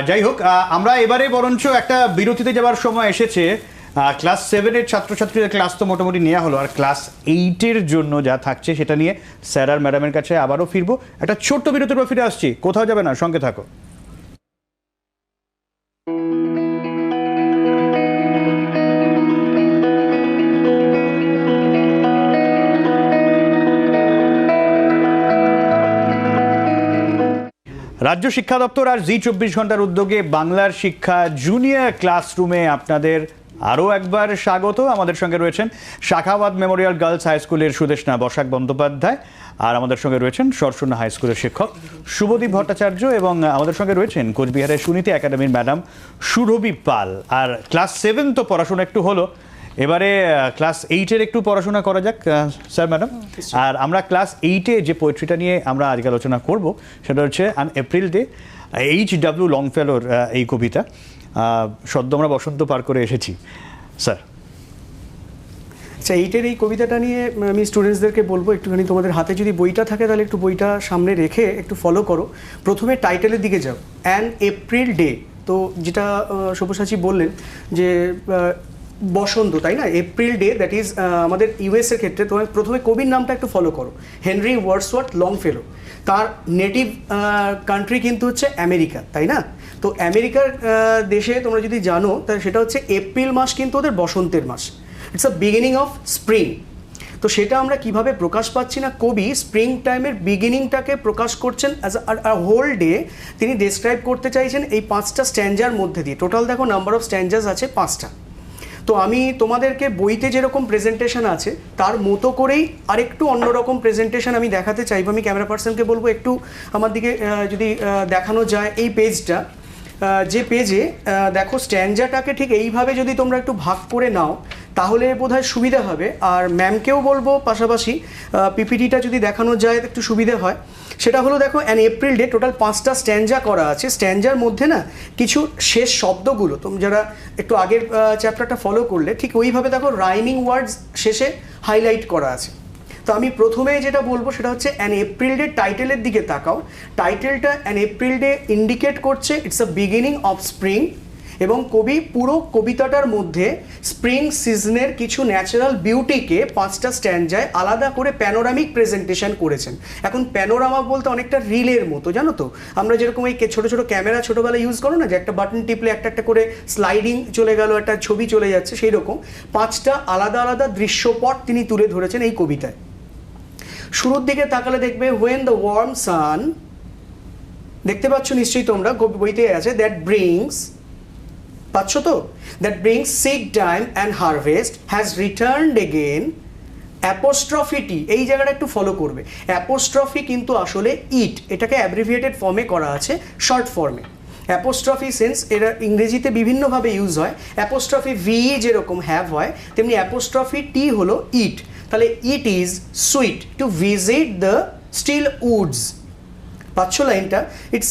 যাই হোক, আমরা এবারে বরঞ্চ একটা বিরতিতে যাওয়ার সময় এসেছে। ক্লাস 7-এর ছাত্রছাত্রীদের ক্লাস তো মোটামুটি নেওয়া হলো, আর ক্লাস 8-এর জন্য যা থাকছে সেটা নিয়ে স্যার আর ম্যাডামের কাছে আবারও ফিরবো। একটা ছোট্ট বিরতির পর ফিরে আসছি, কোথাও যাবে না, সঙ্গে থাকো। রাজ্য শিক্ষা দপ্তর আর জি24 ঘন্টার উদ্যোগে বাংলার শিক্ষা জুনিয়র ক্লাসরুমে আপনাদের আরও একবার স্বাগত। আমাদের সঙ্গে রয়েছেন শাখাবাদ মেমোরিয়াল গার্লস হাই স্কুলের সুদেষ্ণা বসাক বন্দ্যোপাধ্যায়, আর আমাদের সঙ্গে রয়েছেন সরসুন্না হাই স্কুলের শিক্ষক শুভদীপ ভট্টাচার্য, এবং আমাদের সঙ্গে রয়েছেন কোচবিহারের সুনীতি একাডেমির ম্যাডাম সুরভি পাল। আর ক্লাস 7 তো পড়াশোনা একটু হলো, এবারে ক্লাস 8-এর একটু পড়াশোনা করা যাক স্যার ম্যাডাম। আর আমরা ক্লাস 8-এ যে পোয়েট্রিটা নিয়ে আমরা আজকে আলোচনা করব সেটা হচ্ছে অ্যান এপ্রিল ডে, H.W. লংফেলোর এই কবিতা। সদ্য আমরা বসন্ত পার করে এসেছি স্যার। আচ্ছা, এইটের এই কবিতাটা নিয়ে আমি স্টুডেন্টসদেরকে বলবো একটুখানি তোমাদের হাতে যদি বইটা থাকে তাহলে একটু বইটা সামনে রেখে একটু ফলো করো। প্রথমে টাইটেলের দিকে যাও, অ্যান এপ্রিল ডে। তো যেটা সব্যসাচী বললেন যে বসন্ত, তাই না, এপ্রিল ডে, দ্যাট ইজ আমাদের ইউএসের ক্ষেত্রে তোমার প্রথমে কবির নামটা একটু ফলো করো, হেনরি ওয়ার্ডসওয়ার্থ লংফেলো। তার নেটিভ কান্ট্রি কিন্তু হচ্ছে আমেরিকা, তাই না? তো আমেরিকার দেশে তোমরা যদি জানো তাহলে সেটা হচ্ছে এপ্রিল মাস কিন্তু ওদের বসন্তের মাস, it's a beginning of spring. তো সেটা আমরা কিভাবে প্রকাশ পাচ্ছি না, কবি স্প্রিং টাইমের বিগিনিংটাকে প্রকাশ করছেন অ্যাজ আ হোল ডে, তিনি ডেসক্রাইব করতে চাইছেন এই 5টা স্ট্যান্ডার মধ্যে দিয়ে। টোটাল দেখো নাম্বার অফ স্ট্যান্ডার্স আছে 5টা। তো আমি তোমাদেরকে বইতে যেরকম প্রেজেন্টেশন আছে তার মতো করেই আরেকটু অন্যরকম প্রেজেন্টেশন আমি দেখাতে চাইবো। আমি ক্যামেরা পার্সনকে বলবো একটু আমার দিকে যদি দেখানো যায় এই পেজটা, যে পেজে দেখো স্ট্যান্ডারটাকে ঠিক এইভাবে যদি তোমরা একটু ভাগ করে নাও তাহলে বোধহয় সুবিধা হবে। আর ম্যামকেও বলবো পাশাপাশি পিপিটিটা যদি দেখানো যায় একটু সুবিধে হয়। সেটা হলো দেখো অ্যান এপ্রিল ডে, টোটাল 5টা স্ট্যান্ডা করা আছে। স্ট্যান্ডার মধ্যে না কিছু শেষ শব্দগুলো তুমি যারা একটু আগের চ্যাপ্টারটা ফলো করলে ঠিক ওইভাবে দেখো রাইমিং ওয়ার্ডস শেষে হাইলাইট করা আছে। তো আমি প্রথমে যেটা বলবো সেটা হচ্ছে অ্যান এপ্রিল ডে, টাইটেলের দিকে তাকাও। টাইটেলটা অ্যান এপ্রিল ডে ইন্ডিকেট করছে it's a beginning of spring, এবং কবি পুরো কবিতাটার মধ্যে স্প্রিং সিজনের কিছু ন্যাচারাল বিউটিকে 5টা স্ট্যান্ডায় আলাদা করে প্যানোরামিক প্রেজেন্টেশন করেছেন। এখন প্যানোরামা বলতে অনেকটা রিলের মতো, জানো তো, আমরা যেরকম এই ছোটো ছোটো ক্যামেরা ছোটোবেলায় ইউজ করো না, যে একটা বাটন টিপলে একটা একটা করে স্লাইডিং চলে গেল, একটা ছবি চলে যাচ্ছে, সেই রকম 5টা আলাদা আলাদা দৃশ্যপট তিনি তুলে ধরেছেন এই কবিতায়। শুরুর দিকে তাকালে দেখবে হোয়েন দ্য ওয়ার্ম সান, দেখতে পাচ্ছ নিশ্চয়ই তোমরা, বইতে আছে, দ্যাট ব্রিংস, পাচ্ছ তো, that brings seed time and harvest has returned again, apostrophe টি, এই জায়গাটা একটু ফলো করবে। অ্যাপোস্ট্রফি কিন্তু আসলে ইট, এটাকে অ্যাব্রিভিয়েটেড ফর্মে করা আছে, শর্ট ফর্মে। অ্যাপোস্ট্রফি সেন্স এরা ইংরেজিতে বিভিন্নভাবে ইউজ হয়। অ্যাপোস্ট্রফি ভি যেরকম হ্যাভ হয় তেমনি অ্যাপোস্ট্রফি টি হলো ইট। তাহলে it is sweet to visit the still woods, পাচ্ছ লাইনটা, it's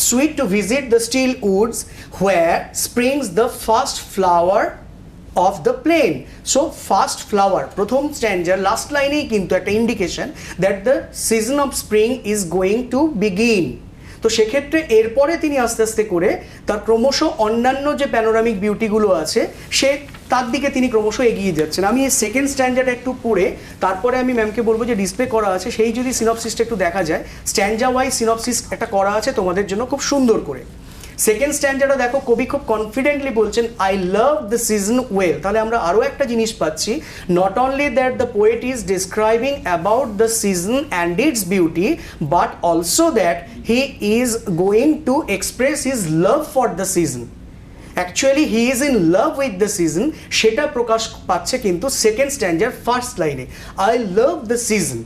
sweet to visit the still woods where springs the first flower of the plain. So first flower, প্রথম স্ট্যান্ডার last লাইনেই কিন্তু একটা indication that the season of spring is going to begin. তো সেক্ষেত্রে এরপরে তিনি আস্তে আস্তে করে তার ক্রমশ অন্যান্য যে প্যানোরামিক বিউটিগুলো আছে সে তার দিকে তিনি ক্রমশ এগিয়ে যাচ্ছেন। আমি এই সেকেন্ড স্ট্যান্ডার্ড একটু পড়ে তারপরে আমি ম্যামকে বলবো যে ডিসপ্লে করা আছে সেই যদি সিনপসিসটা একটু দেখা যায়, স্ট্যান্ডা ওয়াইজ সিনপসিস একটা করা আছে তোমাদের জন্য খুব সুন্দর করে। সেকেন্ড স্ট্যান্ডার্ডে দেখো কবি খুব কনফিডেন্টলি বলছেন I love the season well. তাহলে আমরা আরও একটা জিনিস পাচ্ছি, not only that the poet is describing about the season and it's beauty, but also that he is going to express his love for the season. Actually he is in love with the season, সেটা প্রকাশ পাচ্ছে কিন্তু second স্ট্যান্ডার first লাইনে, I love the season.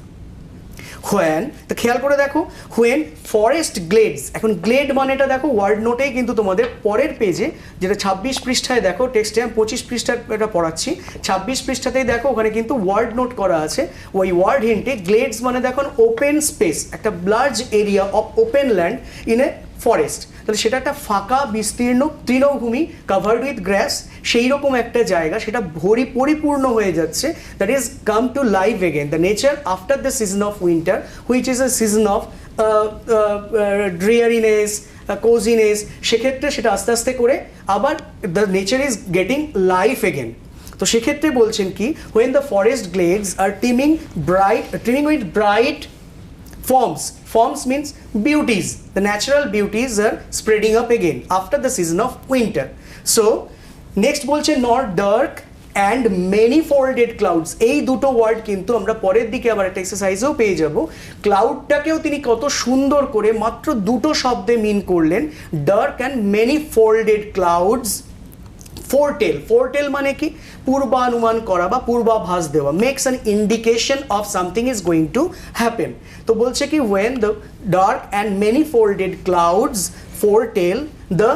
When, তো খেয়াল করে দেখো, when forest গ্লেডস, এখন Glade মানেটা দেখো ওয়ার্ড নোটেই কিন্তু তোমাদের পরের পেজে যেটা 26 পৃষ্ঠায় দেখো, টেক্সটে আমি 25 পৃষ্ঠার এটা পড়াচ্ছি, 26 পৃষ্ঠাতেই দেখো ওখানে কিন্তু ওয়ার্ড নোট করা আছে। ওই ওয়ার্ড হিন্টে গ্লেডস মানে দেখো ওপেন স্পেস, একটা large area of open land in a forest. তাহলে সেটা একটা ফাঁকা বিস্তীর্ণ তৃণভূমি কাভার্ড উইথ গ্রাস, সেই রকম একটা জায়গা, সেটা পরিপূর্ণ হয়ে যাচ্ছে। That is come to live again the nature after the season of winter which is a season of dreariness, cosiness. সেক্ষেত্রে সেটা আস্তে আস্তে করে আবার the nature is getting life again. তো সেক্ষেত্রে বলছেন কি, when the forest glades are teeming with bright forms means beauties, the natural beauties are spreading up again after the season of winter. So next বলছে nor dark and many folded clouds, এই দুটো word কিন্তু আমরা পরের দিকে আবার একটা এক্সারসাইজেও পেয়ে যাব। ক্লাউডটাকেও তিনি কত সুন্দর করে মাত্র দুটো শব্দে মিন করলেন, dark and many folded clouds. Foretell মানে কি, পূর্বানুমান করা বা পূর্বাভাস দেওয়া, makes an indication of something is going to happen. তো বলছে কি when the dark and many folded clouds foretell the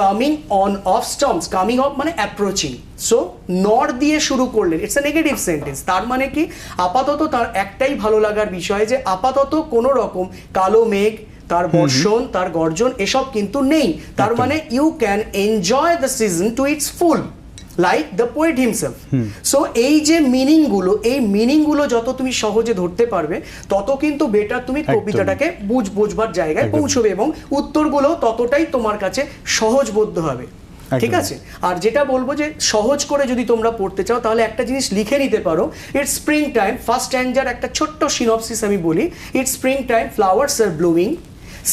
coming on of storms, coming of মানে অ্যাপ্রোচিং। সো নর দিয়ে শুরু করলেন, ইটস এ নেগেটিভ সেন্টেন্স। তার মানে কি, আপাতত তার একটাই ভালো লাগার বিষয় যে আপাতত কোনো রকম কালো মেঘ, তার বর্ষণ, তার গর্জন এসব কিন্তু নেই। তার মানে you can enjoy the season to its full. Like the poet himself. So এই যে মিনিংগুলো, এই মিনিংগুলো যত তুমি সহজে ধরতে পারবে তত কিন্তু বেটার তুমি একদম। কবিতাটাকে বুঝবার জায়গায় একদম। পৌঁছবে এবং উত্তরগুলো ততটাই তোমার কাছে সহজবোধ্য হবে। ঠিক একদম। আছে, আর যেটা বলবো যে সহজ করে যদি তোমরা পড়তে চাও তাহলে একটা জিনিস লিখে নিতে পারো, ইটস স্প্রিং টাইম। ফার্স্ট স্ট্যান্ডার একটা ছোট্ট সিনপসিস আমি বলি, it's spring time, flowers are blooming.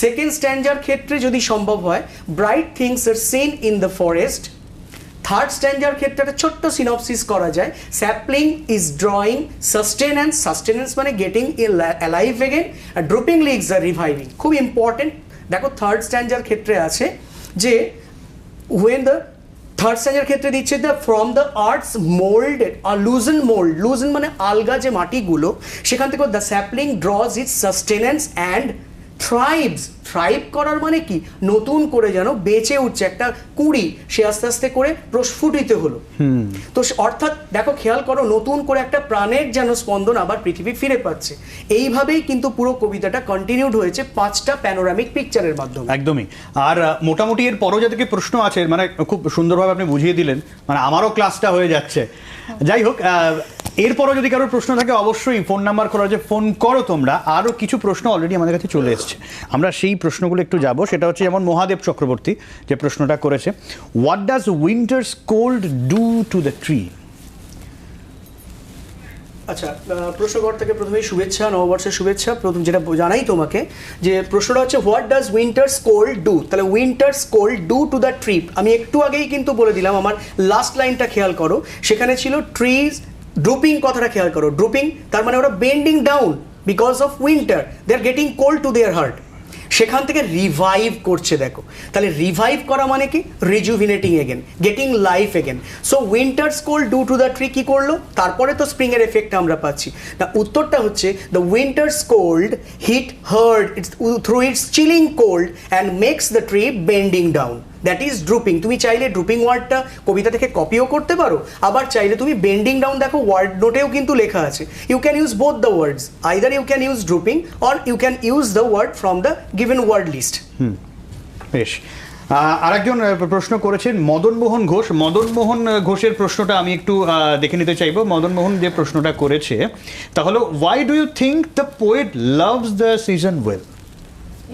Second স্ট্যান্ডার ক্ষেত্রে যদি সম্ভব হয়, bright things are seen in the forest. Third স্ট্যান্ডার ক্ষেত্রে একটা ছোট্ট সিনপসিস করা যায়, sapling is drawing sustenance, sustenance মানে গেটিং অ্যালাইভ এগেন, আর ড্রপিং লিভস আর রিভাইভিং। খুব ইম্পর্টেন্ট, দেখো থার্ড স্ট্যান্ডার ক্ষেত্রে আছে যে when the থার্ড স্ট্যান্ডার ক্ষেত্রে দিচ্ছে the from the arts moulded are loosen mould, loosen মানে আলগা যে মাটিগুলো, সেখান থেকে the sapling draws its sustenance and thrives. Thrive করার মানে কি, নতুন করে যেন বেঁচে উঠছে, একটা কুঁড়ি সে আস্তে আস্তে করে প্রস্ফুটিত হলো। তো অর্থাৎ দেখো খেয়াল করো, নতুন করে একটা প্রাণের যেন স্পন্দন আবার পৃথিবী ফিরে পাচ্ছে। এইভাবেই কিন্তু পুরো কবিতাটা কন্টিনিউড হয়েছে 5টা প্যানোরামিক পিকচারের মাধ্যমে। একদমই। আর মোটামুটি এর পরও যাদেরকে প্রশ্ন আছে, মানে খুব সুন্দরভাবে আপনি বুঝিয়ে দিলেন, মানে আমারও ক্লাসটা হয়ে যাচ্ছে। যাই হোক, এরপরও যদি কারোর প্রশ্ন থাকে অবশ্যই ফোন নাম্বার করা যে ফোন করো তোমরা। আরও কিছু প্রশ্ন অলরেডি আমাদের কাছে চলে এসছে, আমরা সেই প্রশ্নগুলো একটু যাব। সেটা হচ্ছে যেমন মহাদেব চক্রবর্তী যে প্রশ্নটা করেছে, what does winters cold do to the tree? আচ্ছা, প্রশ্নকর্তাকে প্রথমেই শুভেচ্ছা, নববর্ষের শুভেচ্ছা। প্রথম যেটা জানাই তোমাকে যে প্রশ্নটা হচ্ছে what does winters cold do, তাহলে winters cold do to the tree. আমি একটু আগেই কিন্তু বলে দিলাম, আমার লাস্ট লাইনটা খেয়াল করো, সেখানে ছিল ট্রিজ ড্রুপিং, কথাটা খেয়াল করো, ড্রুপিং তার মানে ওরা bending down because of winter, they are getting cold to their heart. সেখান থেকে রিভাইভ করছে, দেখো তাহলে রিভাইভ করা মানে কি, rejuvenating again, getting life again. So winters cold do to the tree কি করলো, তারপরে তো স্প্রিং এর এফেক্ট আমরা পাচ্ছি না। উত্তরটা হচ্ছে the winters cold hit hard through its chilling cold and makes the tree bending down, that is drooping. তুমি চাইলে ড্রুপিং ওয়ার্ডটা কবিতা থেকে কপিও করতে পারো, আবার চাইলে তুমি বেন্ডিং ডাউন, দেখো ওয়ার্ড নোটেও কিন্তু লেখা আছে। You can use both the words, either you can use drooping or you can use the word from the given word list. বেশ। আরেকজন প্রশ্ন করেছেন মদনমোহন ঘোষ। মদনমোহন ঘোষের প্রশ্নটা আমি একটু দেখে নিতে চাইবো। মদনমোহন যে প্রশ্নটা করেছে তা হলো, why do you think the poet loves the season well?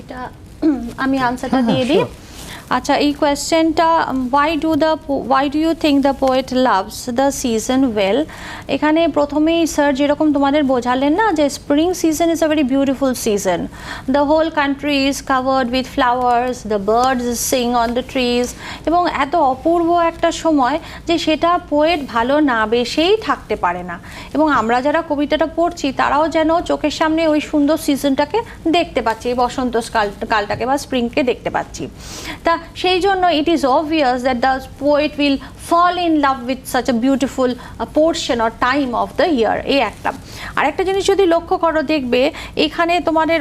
এটা আমি আনসারটা দিয়ে দিই। আচ্ছা, এই কোয়েশ্চেনটা why do you think the poet loves the season well, এখানে প্রথমেই স্যার যেরকম তোমাদের বোঝালেন না যে spring season is a very beautiful season, the whole country is covered with flowers, the birds sing on the trees, এবং এত অপূর্ব একটা সময় যে সেটা পোয়েট ভালো না বেশেই থাকতে পারে না। এবং আমরা যারা কবিতাটা পড়ছি তারাও যেন চোখের সামনে ওই সুন্দর সিজনটাকে দেখতে পাচ্ছি, এই বসন্ত কালটাকে বা স্প্রিংকে দেখতে পাচ্ছি। তা সেই জন্য it is obvious that the poet will fall in love with such a beautiful portion or time of the year. এই একটা। আরেকটা জিনিস যদি লক্ষ্য করো, দেখবে এখানে তোমাদের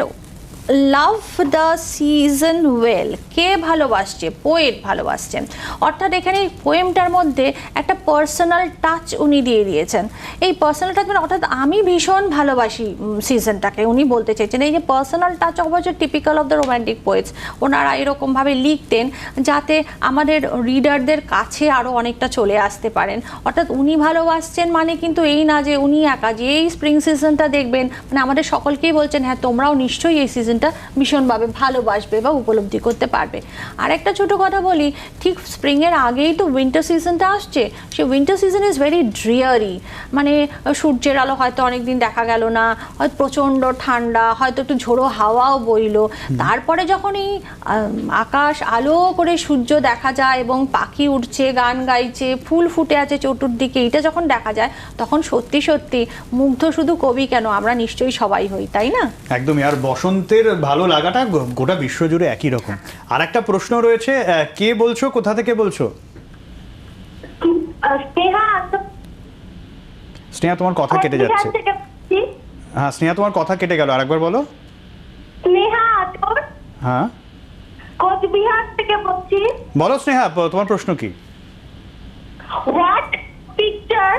লাভ দ্য সিজন ওয়েল, কে ভালোবাসছে, পোয়েট ভালোবাসছেন। অর্থাৎ এখানে পোয়েমটার মধ্যে একটা পার্সোনাল টাচ উনি দিয়ে দিয়েছেন। এই পার্সোনাল টাচ মানে অর্থাৎ আমি ভীষণ ভালোবাসি সিজনটাকে উনি বলতে চাইছেন। এই যে পার্সোনাল টাচ অবশ্য typical of the romantic poets, ওনারা এরকমভাবে লিখতেন যাতে আমাদের রিডারদের কাছে আরও অনেকটা চলে আসতে পারেন। অর্থাৎ উনি ভালোবাসছেন মানে কিন্তু এই না যে উনি একা, যে এই স্প্রিং সিজনটা দেখবেন মানে আমাদের সকলকেই বলছেন হ্যাঁ তোমরাও নিশ্চয়ই এই সিজনটা ভীষণভাবে ভালোবাসবে বা উপলব্ধি করতে পারবে। আর একটা ছোটো কথা বলি, ঠিক স্প্রিংয়ের আগেই তো উইন্টার সিজনটা আসছে। সে winter season is very dreary, মানে সূর্যের আলো হয়তো অনেকদিন দেখা গেল না, হয়তো প্রচণ্ড ঠান্ডা, হয়তো একটু ঝোড়ো হাওয়াও বইলো। তারপরে যখন এই আকাশ আলো করে সূর্য দেখা যায় এবং পাখি উঠছে, গান গাইছে, ফুল ফুটে আছে চতুর্দিকে, এটা যখন দেখা যায় তখন সত্যি সত্যি মুগ্ধ শুধু কবি কেন, আমরা নিশ্চয়ই সবাই হই, তাই না? একদমই। আর বসন্তের ভালো লাগাটা গোটা বিশ্ব জুড়ে একই রকম। আর একটা প্রশ্ন রয়েছে, কে বলছো, কোথা থেকে বলছো? স্নেহা, তোমার কথা কেটে যাচ্ছে। হ্যাঁ স্নেহা, তোমার কথা কেটে গেল, আরেকবার বলো। স্নেহা, হ্যাঁ কোচবিহার থেকে বলছি। বলো স্নেহা, তোমার প্রশ্ন কি? হোয়াট পিকচার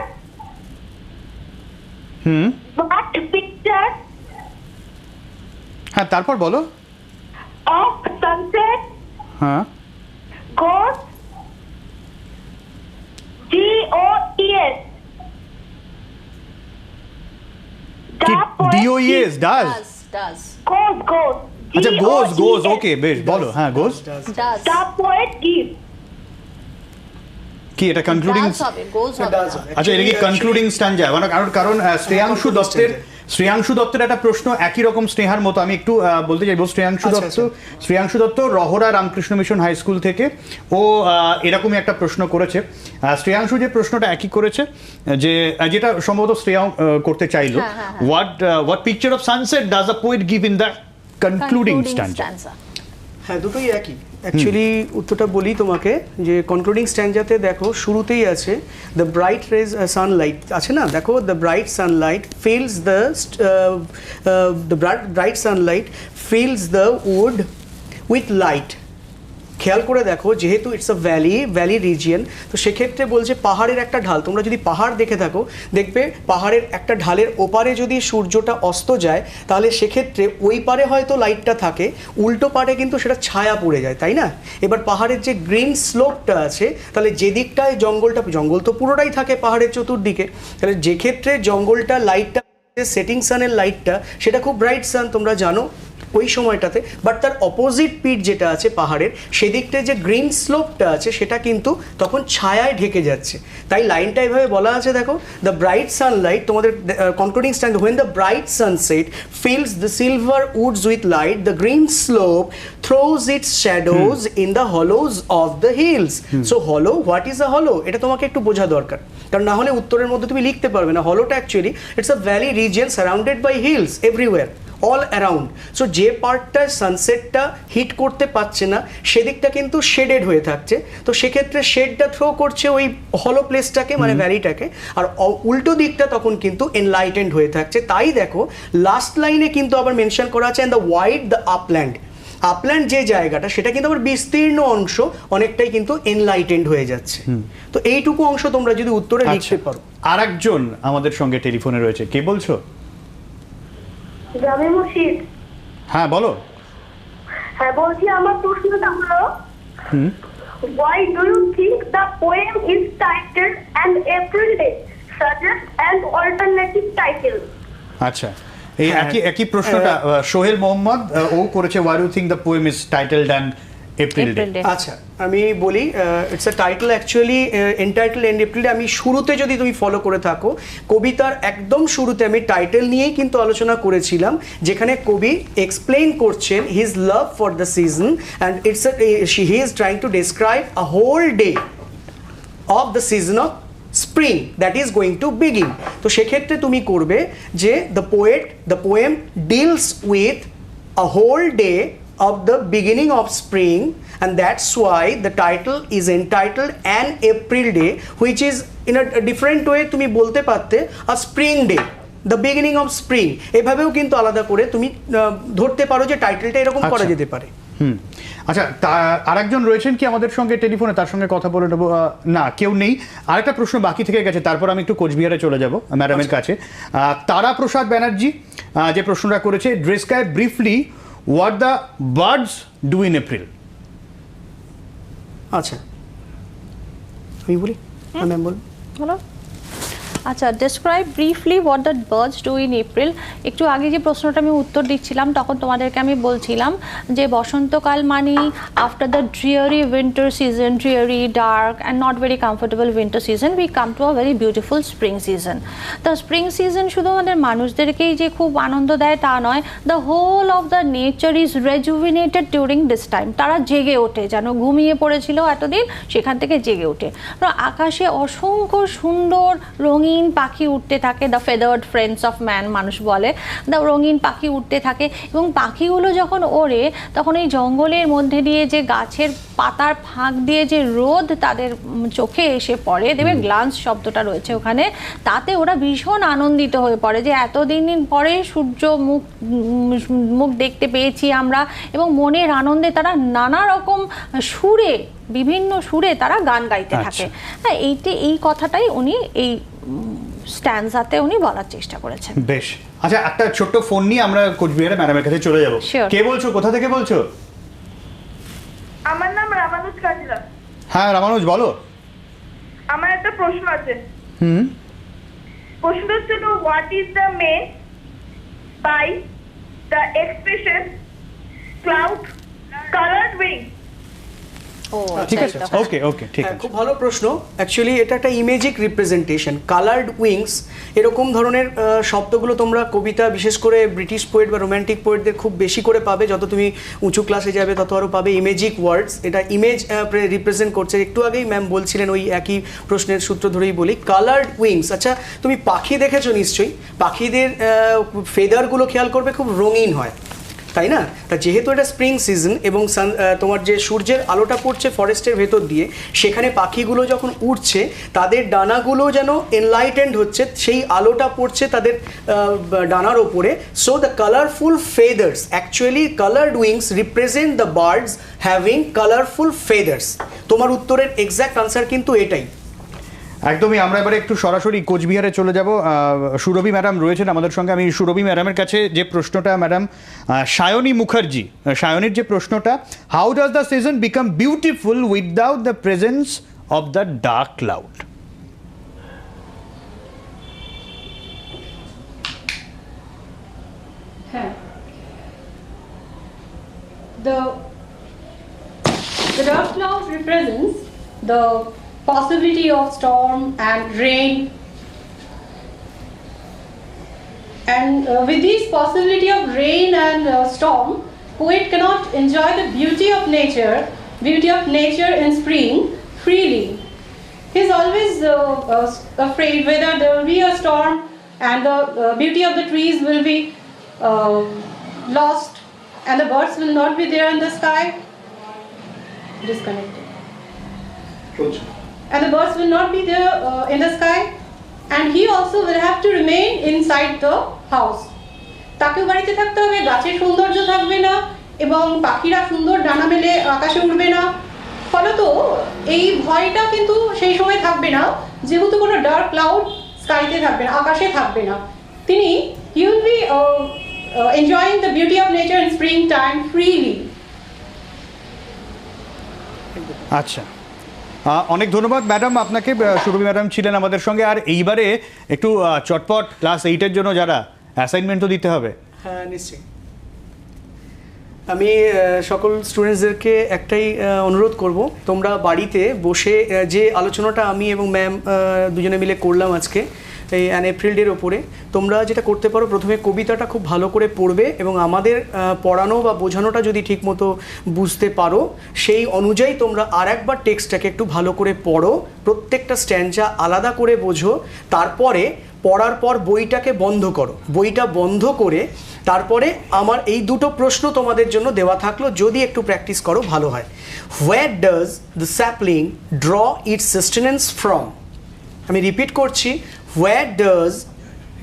হ্যাঁ তারপর বলো। অফ সানসেট হ্যাঁ goes G GOES does does Goes. আচ্ছা গোজ G-O-E-S. ওকে বেশ বলো হ্যাঁ গোজ does The poet gives. কি এটা কনক্লুডিং does হবে goes হবে does না। হবে। আচ্ছা এটা কি Actually, কনক্লুডিং স্ট্যান্জা মানে কারণ শ্রেয়াংশু concluding দত্তের একটা প্রশ্ন একই রকম স্নেহার মতো আমি একটু বলতে চাইবো Shreyanshu Dutta Rahara Ramakrishna Mission High school থেকে ও এরকমই একটা প্রশ্ন করেছে শ্রেয়াংশু যে প্রশ্নটা একই করেছে যে যেটা সম্ভবত শ্রেয়া করতে চাইলো what picture of sunset does a poet give in the concluding স্ট্যান্জা stanza। হ্যাঁ দুটোই একই অ্যাকচুয়ালি উত্তরটা বলি তোমাকে যে কনক্লুডিং স্ট্যান্ডাতে দেখো শুরুতেই আছে দ্য ব্রাইট রেজ সানলাইট আছে না দেখো the bright Sunlight feels the bright Sunlight feels the wood with light খেয়াল করে দেখো যেহেতু ইটস আ ভ্যালি রিজিয়ন তো সেক্ষেত্রে বলছে পাহাড়ের একটা ঢাল তোমরা যদি পাহাড় দেখে থাকো দেখবে পাহাড়ের একটা ঢালের ওপারে যদি সূর্যটা অস্ত যায় তাহলে সেক্ষেত্রে ওই পারে হয়তো লাইটটা থাকে উল্টো পারে কিন্তু সেটা ছায়া পড়ে যায় তাই না এবার পাহাড়ের যে গ্রিন স্লোপটা আছে তাহলে যে দিকটায় জঙ্গল তো পুরোটাই থাকে পাহাড়ের চতুর্দিকে তাহলে যে ক্ষেত্রে জঙ্গলটা লাইটটা সেটিং সানের লাইটটা সেটা খুব ব্রাইট সান তোমরা জানো ওই সময়টাতে বাট তার অপোজিট পিট যেটা আছে পাহাড়ের সেদিকটায় যে গ্রিন স্লোপটা আছে সেটা কিন্তু তখন ছায়ায় ঢেকে যাচ্ছে তাই লাইনটা এভাবে বলা আছে দেখো দ্য ব্রাইট সানলাইট তোমাদের concluding stand when the bright sunset feels the silver Woods with light the green slope throws it's shadows in the hollows of the hills so হলো হোয়াট ইজ আ হলো এটা তোমাকে একটু বোঝা দরকার কারণ না হলে উত্তরের মধ্যে তুমি লিখতে পারবে না হলোটা actually it's a valley region surrounded by hills everywhere all around so যে পার্টটা সানসেটটা হিট করতে পারছে না সেদিকটা কিন্তু শেডেড হয়ে থাকছে তো সেক্ষেত্রে শেডটা থ্রো করছে ওই হলো প্লেসটাকে মানে ভ্যালিটাকে আর উল্টো দিকটা তখন কিন্তু এনলাইটেন্ড হয়ে থাকছে তাই দেখো লাস্ট লাইনে কিন্তু আবার মেনশন করা আছে and the wide the upland যে জায়গাটা সেটা কিন্তু আবার বিস্তীর্ণ অংশ অনেকটাই কিন্তু এনলাইটেন্ড হয়ে যাচ্ছে তো এইটুকু অংশ তোমরা যদি উত্তরে লিখতে পারো আরেকজন আমাদের সঙ্গে টেলিফোনে রয়েছে কে বলছো জামি মুর্শিদ হ্যাঁ বলো হ্যাঁ বলছি আমার প্রশ্নটা হলো why do you think the poem is titled an April day suggest an alternative title আচ্ছা এই একই প্রশ্নটা সোহেল মোহাম্মদ ও করেছে why do you think the poem is titled an April day আচ্ছা আমি বলি it's a title actually entitle and April আমি শুরুতে যদি তুমি ফলো করে থাকো কবিতার একদম শুরুতে আমি টাইটেল নিয়েই কিন্তু আলোচনা করেছিলাম যেখানে কবি এক্সপ্লেইন করছেন his love for the season and its he is trying to describe a whole day of the season of spring that is going to begin তো সেক্ষেত্রে তুমি করবে যে the poem deals with a whole day of the beginning of spring and that's why the title is entitled an April day which is in a different way তুমি বলতে পারতে a spring day the beginning of spring এভাবেও কিন্তু আলাদা করে তুমি ধরতে পারো যে টাইটেলটা এরকম করা যেতে পারে আচ্ছা আরেকজন রয়েছেন কি আমাদের সঙ্গে টেলিফোনে তার সঙ্গে কথা বলে নেবো না কেউ নেই আরেকটা প্রশ্ন বাকি থেকে গেছে তারপর আমি একটু কোচবিহারে চলে যাব ম্যাডামের কাছে তারা প্রসাদ ব্যানার্জি যে প্রশ্নটা করেছে describe briefly what the birds do in April আচ্ছা আমি বলি ম্যাম বল হলো আচ্ছা describe briefly what the birds do in April একটু আগে যে প্রশ্নটা আমি উত্তর দিচ্ছিলাম তখন তোমাদেরকে আমি বলছিলাম যে বসন্তকাল মানেই after the dreary winter season dreary dark and not very comfortable winter season we come to a very beautiful spring season the spring season শুধু আমাদের মানুষদেরকেই যে খুব আনন্দ দেয় তা নয় the whole of the nature is rejuvenated during this time তারা জেগে ওঠে যেন ঘুমিয়ে পড়েছিল এতদিন সেখান থেকে জেগে ওঠে আকাশে অসংখ্য সুন্দর রঙিন পাখি উঠতে থাকে দ্য ফেদার্ড ফ্রেন্ডস অফ ম্যান মানুষ বলে দ্য রঙিন পাখি উঠতে থাকে এবং পাখিগুলো যখন ওড়ে তখন এই জঙ্গলের মধ্যে দিয়ে যে গাছের পাতার ফাঁক দিয়ে যে রোদ তাদের চোখে এসে পড়ে দেখবে গ্লান্স শব্দটা রয়েছে ওখানে তাতে ওরা ভীষণ আনন্দিত হয়ে পড়ে যে এতদিন পরে সূর্য মুখ দেখতে পেয়েছি আমরা এবং মনের আনন্দে তারা নানা রকম সুরে বিভিন্ন সুরে তারা গান গাইতে থাকে হ্যাঁ এই কথাটাই উনি এই স্ট্যান্ডাতে উনি বলার চেষ্টা করেছেন বেশ আচ্ছা একটা ছোট্ট ফোন নিয়ে আমরা কোচবিহারে ম্যাডামের কাছে চলে যাব কে বলছো কোথা থেকে বলছো আমার নাম রামানুজ কাজরা হ্যাঁ রামানুজ বলো আমার একটা প্রশ্ন আছে প্রশ্ন হচ্ছে what is the meant by the expression cloud colored wing. ঠিক আছে, ওকে ওকে, ঠিক হ্যাঁ, আছে। খুব ভালো প্রশ্ন। অ্যাকচুয়ালি এটা একটা ইমেজিক রিপ্রেজেন্টেশন। কালার্ড উইংস এরকম ধরনের শব্দগুলো তোমরা কবিতা, বিশেষ করে ব্রিটিশ পোয়েট বা রোম্যান্টিক পোয়েটদের খুব বেশি করে পাবে। যত তুমি উঁচু ক্লাসে যাবে তত আরও পাবে ইমেজিক ওয়ার্ডস। এটা ইমেজ রিপ্রেজেন্ট করছে। একটু আগেই ম্যাম বলছিলেন, ওই একই প্রশ্নের সূত্র ধরেই বলি, কালার্ড উইংস। আচ্ছা, তুমি পাখি দেখেছো নিশ্চয়ই। পাখিদের ফেদারগুলো খেয়াল করবে, খুব রঙিন হয়, তাই না? তা যেহেতু এটা স্প্রিং সিজন এবং তোমার যে সূর্যের আলোটা পড়ছে ফরেস্টের ভেতর দিয়ে, সেখানে পাখিগুলো যখন উড়ছে তাদের ডানাগুলো যেন এনলাইটেন্ড হচ্ছে, সেই আলোটা পড়ছে তাদের ডানার ওপরে। So the colourful feathers, actually coloured wings represent the birds having colourful feathers. তোমার উত্তরের এক্স্যাক্ট আনসার কিন্তু এটাই। একদমই। আমরা এবারে একটু সরাসরি কোচবিহারে চলে যাব। সুরভি ম্যাডাম রয়েছেন আমাদের সঙ্গে। আমি সুরভি ম্যাডামের কাছে যে প্রশ্নটা, ম্যাডাম সায়নী মুখার্জি, সায়নীর যে প্রশ্নটা, how does the season become beautiful without the presence of the dark cloud? The dark cloud represents the possibility of storm and rain, and with this possibility of rain and storm, poet cannot enjoy the beauty of nature in spring freely. He's always afraid whether there will be a storm and the beauty of the trees will be lost and the birds will not be there in the sky. Disconnected. And the birds will not be there in the sky, and he also will have to remain inside the house. তাকেও বাড়িতে থাকতে হবে, গাছের সৌন্দর্য থাকবে না এবং পাখিরা সুন্দর ডানা মেলে আকাশে উড়বে না। ফলত এই ভয়টা কিন্তু সেই সময় থাকবে না, যেহেতু কোনো ডার্ক ক্লাউড স্কাইতে থাকবে না, আকাশে থাকবে না। তিনি he will be enjoying the beauty of nature in spring time freely. আচ্ছা, অনেক ধন্যবাদ ম্যাডাম আপনাকে। সুরভি ম্যাডাম ছিলেন আমাদের সঙ্গে। আর এইবারে একটু চটপট ক্লাস 8-এর জন্য যারা অ্যাসাইনমেন্টও দিতে হবে। হ্যাঁ, নিশ্চয়ই। আমি সকল স্টুডেন্টসদেরকে একটাই অনুরোধ করব, তোমরা বাড়িতে বসে যে আলোচনাটা আমি এবং ম্যাম দুজনে মিলে করলাম আজকে এই অ্যান এপ্রিল ডের ওপরে, তোমরা যেটা করতে পারো, প্রথমে কবিতাটা খুব ভালো করে পড়বে এবং আমাদের পড়ানো বা বোঝানোটা যদি ঠিকমতো বুঝতে পারো, সেই অনুযায়ী তোমরা আর একবার টেক্সটটাকে একটু ভালো করে পড়ো, প্রত্যেকটা স্ট্যান্জা আলাদা করে বোঝো। তারপরে পড়ার পর বইটাকে বন্ধ করো। বইটা বন্ধ করে তারপরে আমার এই দুটো প্রশ্ন তোমাদের জন্য দেওয়া থাকলো, যদি একটু প্র্যাকটিস করো ভালো হয়। Where does the sapling draw it's sustenance from? আমি রিপিট করছি, where does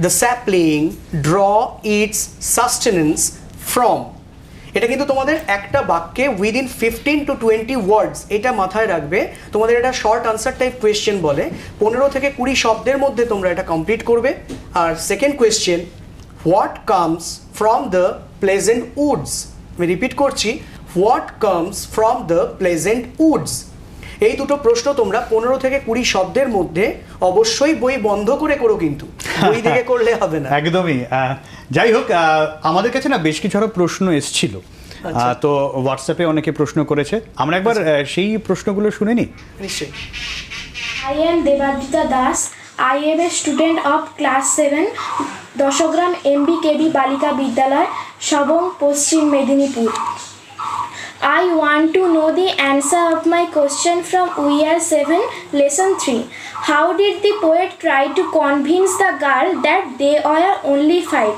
the sapling draw it's sustenance from? এটা কিন্তু তোমাদের একটা বাক্যে উইদিন 15 to 20 ওয়ার্ডস, এটা মাথায় রাখবে। তোমাদের এটা শর্ট আনসার টাইপ কোয়েশ্চেন বলে, 15 থেকে 20 শব্দের মধ্যে তোমরা এটা কমপ্লিট করবে। আর second question, what comes from the pleasant woods? আমি রিপিট করছি, what comes from the pleasant woods? এই দুটো প্রশ্ন তোমরা 15 থেকে 20 শব্দের মধ্যে, অবশ্যই বই বন্ধ করে করো, কিন্তু বই থেকে করলে হবে না। একদমই। যাই হোক, আমাদের কাছে না বেশ কিছু আরো প্রশ্ন এসেছিল, তো হোয়াটসঅ্যাপে অনেকে প্রশ্ন করেছে। আমরা একবার সেই প্রশ্নগুলো শুনে নিই। নিশ্চয়ই। I am Devadita Das. I am a student of class 7, Doshogram MBKB Balika Bidyalay, Shabong, Paschim Medinipur. I want to know the answer of my question from year 7, lesson 3. How did the poet try to convince the girl that they are only 5?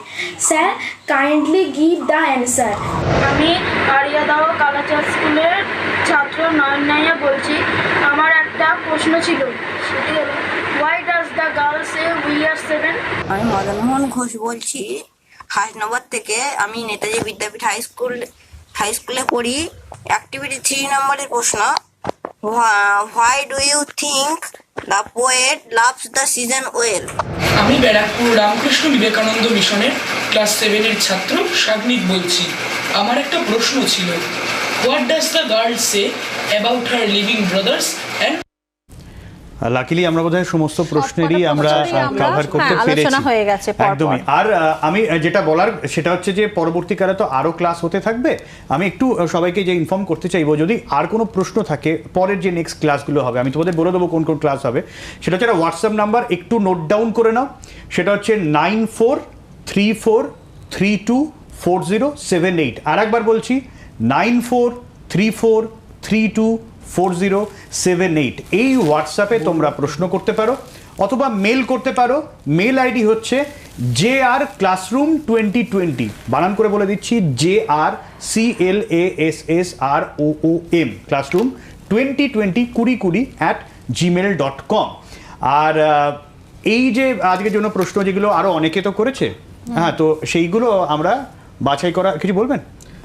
Sir, kindly give the answer. আমি আরিয়াদাও কালাচার স্কুলের ছাত্র নয়নাইয়া বলছি। আমার একটা প্রশ্ন ছিল, সেটি হলো, why does the girl say we are 7? আমি মদনমোহন ঘোষ বলছি হাসনগর থেকে। আমি নেতাজি বিদ্যাপীঠ হাই স্কুলে পড়ি। অ্যাক্টিভিটি 3 নম্বরের প্রশ্ন, why do you think the poet loves the season well? আমি ব্যারাকপুর রামকৃষ্ণ বিবেকানন্দ মিশনের ক্লাস 7-এর ছাত্র সাগনিক বলছি। আমার একটা প্রশ্ন ছিল, what does the girl say about her living brothers and? Luckily আমরা বোধহয় সমস্ত প্রশ্নেরই আমরা কভার করতে পেরেছি, আলোচনা হয়ে গেছে পরপর। একদমই। আর আমি যেটা বলার সেটা হচ্ছে যে পরবর্তীকালে তো আরো ক্লাস হতে থাকবে, আমি একটু সবাইকে যে ইনফর্ম করতে চাইবো যদি আর কোনো প্রশ্ন থাকে পরের যে নেক্সট ক্লাসগুলো হবে আমি তোমাদের বলে দেবো কোন কোন ক্লাস হবে। সেটা হচ্ছে একটা হোয়াটসঅ্যাপ নাম্বার, একটু নোট ডাউন করে নাও, সেটা হচ্ছে 9434324078। আর একবার বলছি 9434324078। এই হোয়াটসঅ্যাপে তোমরা প্রশ্ন করতে পারো অথবা মেল করতে পারো। মেল আইডি হচ্ছে JR Classroom 2020, বানান করে বলে দিচ্ছি JRCLASSROOM Classroom 2020 আর এই যে আজকের জন্য প্রশ্ন যেগুলো আরো অনেকে তো করেছে, হ্যাঁ, তো সেইগুলো আমরা বাছাই করা, কিছু বলবেন?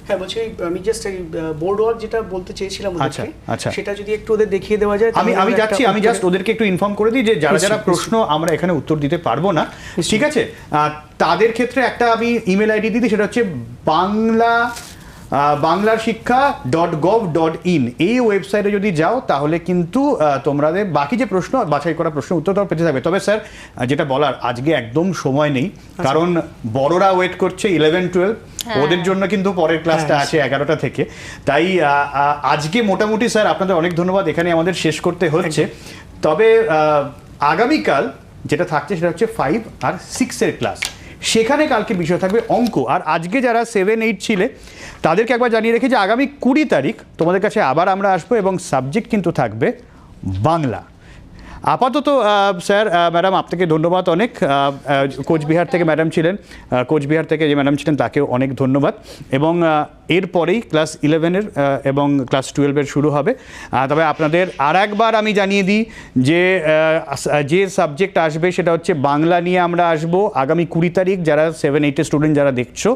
হ্যাঁ বলছি, আমি জাস্ট এই বোর্ড ওয়ার্ক যেটা বলতে চেয়েছিলাম আচ্ছা, ওদেরকে, আচ্ছা। সেটা যদি একটু ওদের দেখিয়ে দেওয়া যায়। আমি যাচ্ছি, আমি জাস্ট ওদেরকে একটু ইনফর্ম করে দিই যে যারা যারা প্রশ্ন আমরা এখানে উত্তর দিতে পারবো না, ঠিক আছে, তাদের ক্ষেত্রে একটা আমি ইমেল আইডি দিই, সেটা হচ্ছে banglarshikha.gov.in। এই ওয়েবসাইটে যদি যাও তাহলে কিন্তু তোমাদের বাকি যে প্রশ্ন, বাছাই করা প্রশ্ন উত্তর তো পেতে থাকবে। তবে স্যার যেটা বলার, আজকে একদম সময় নেই, কারণ বড়রা ওয়েট করছে 11-12, ওদের জন্য কিন্তু পরের ক্লাসটা আছে 11টা থেকে। তাই আজকে মোটামুটি স্যার আপনাদের অনেক ধন্যবাদ, এখানে আমাদের শেষ করতে হচ্ছে। তবে আগামীকাল যেটা থাকছে সেটা হচ্ছে 5 আর 6-এর ক্লাস, সেখানে কালকে বিষয় থাকবে অঙ্ক। আর আজকে যারা 7-8 ছিলে তাদেরকে একবার জানিয়ে রেখে যে আগামী 20 তারিখ তোমাদের কাছে আবার আমরা আসবো এবং সাবজেক্ট কিন্তু থাকবে বাংলা। আপাতত স্যার, ম্যাডাম আপনাকে ধন্যবাদ অনেক। কোচবিহার থেকে ম্যাডাম ছিলেন, কোচবিহার থেকে যে ম্যাডাম ছিলেন তাকেও অনেক ধন্যবাদ। এবং এরপরেই ক্লাস 11-এর এবং ক্লাস 12-এর শুরু হবে। তবে আপনাদের আর একবার আমি জানিয়ে দিই যে সাবজেক্ট আসবে সেটা হচ্ছে বাংলা নিয়ে আমরা আসবো আগামী 20 তারিখ। যারা 7-8-এর স্টুডেন্ট যারা দেখছো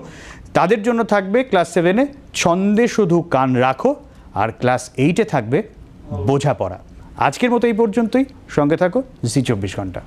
তাদের জন্য থাকবে ক্লাস 7-এ ছন্দে শুধু কান রাখো, আর ক্লাস 8-এ থাকবে বোঝাপড়া। আজকের মতো এই পর্যন্তই, সঙ্গে থাকো জি 24 ঘন্টা।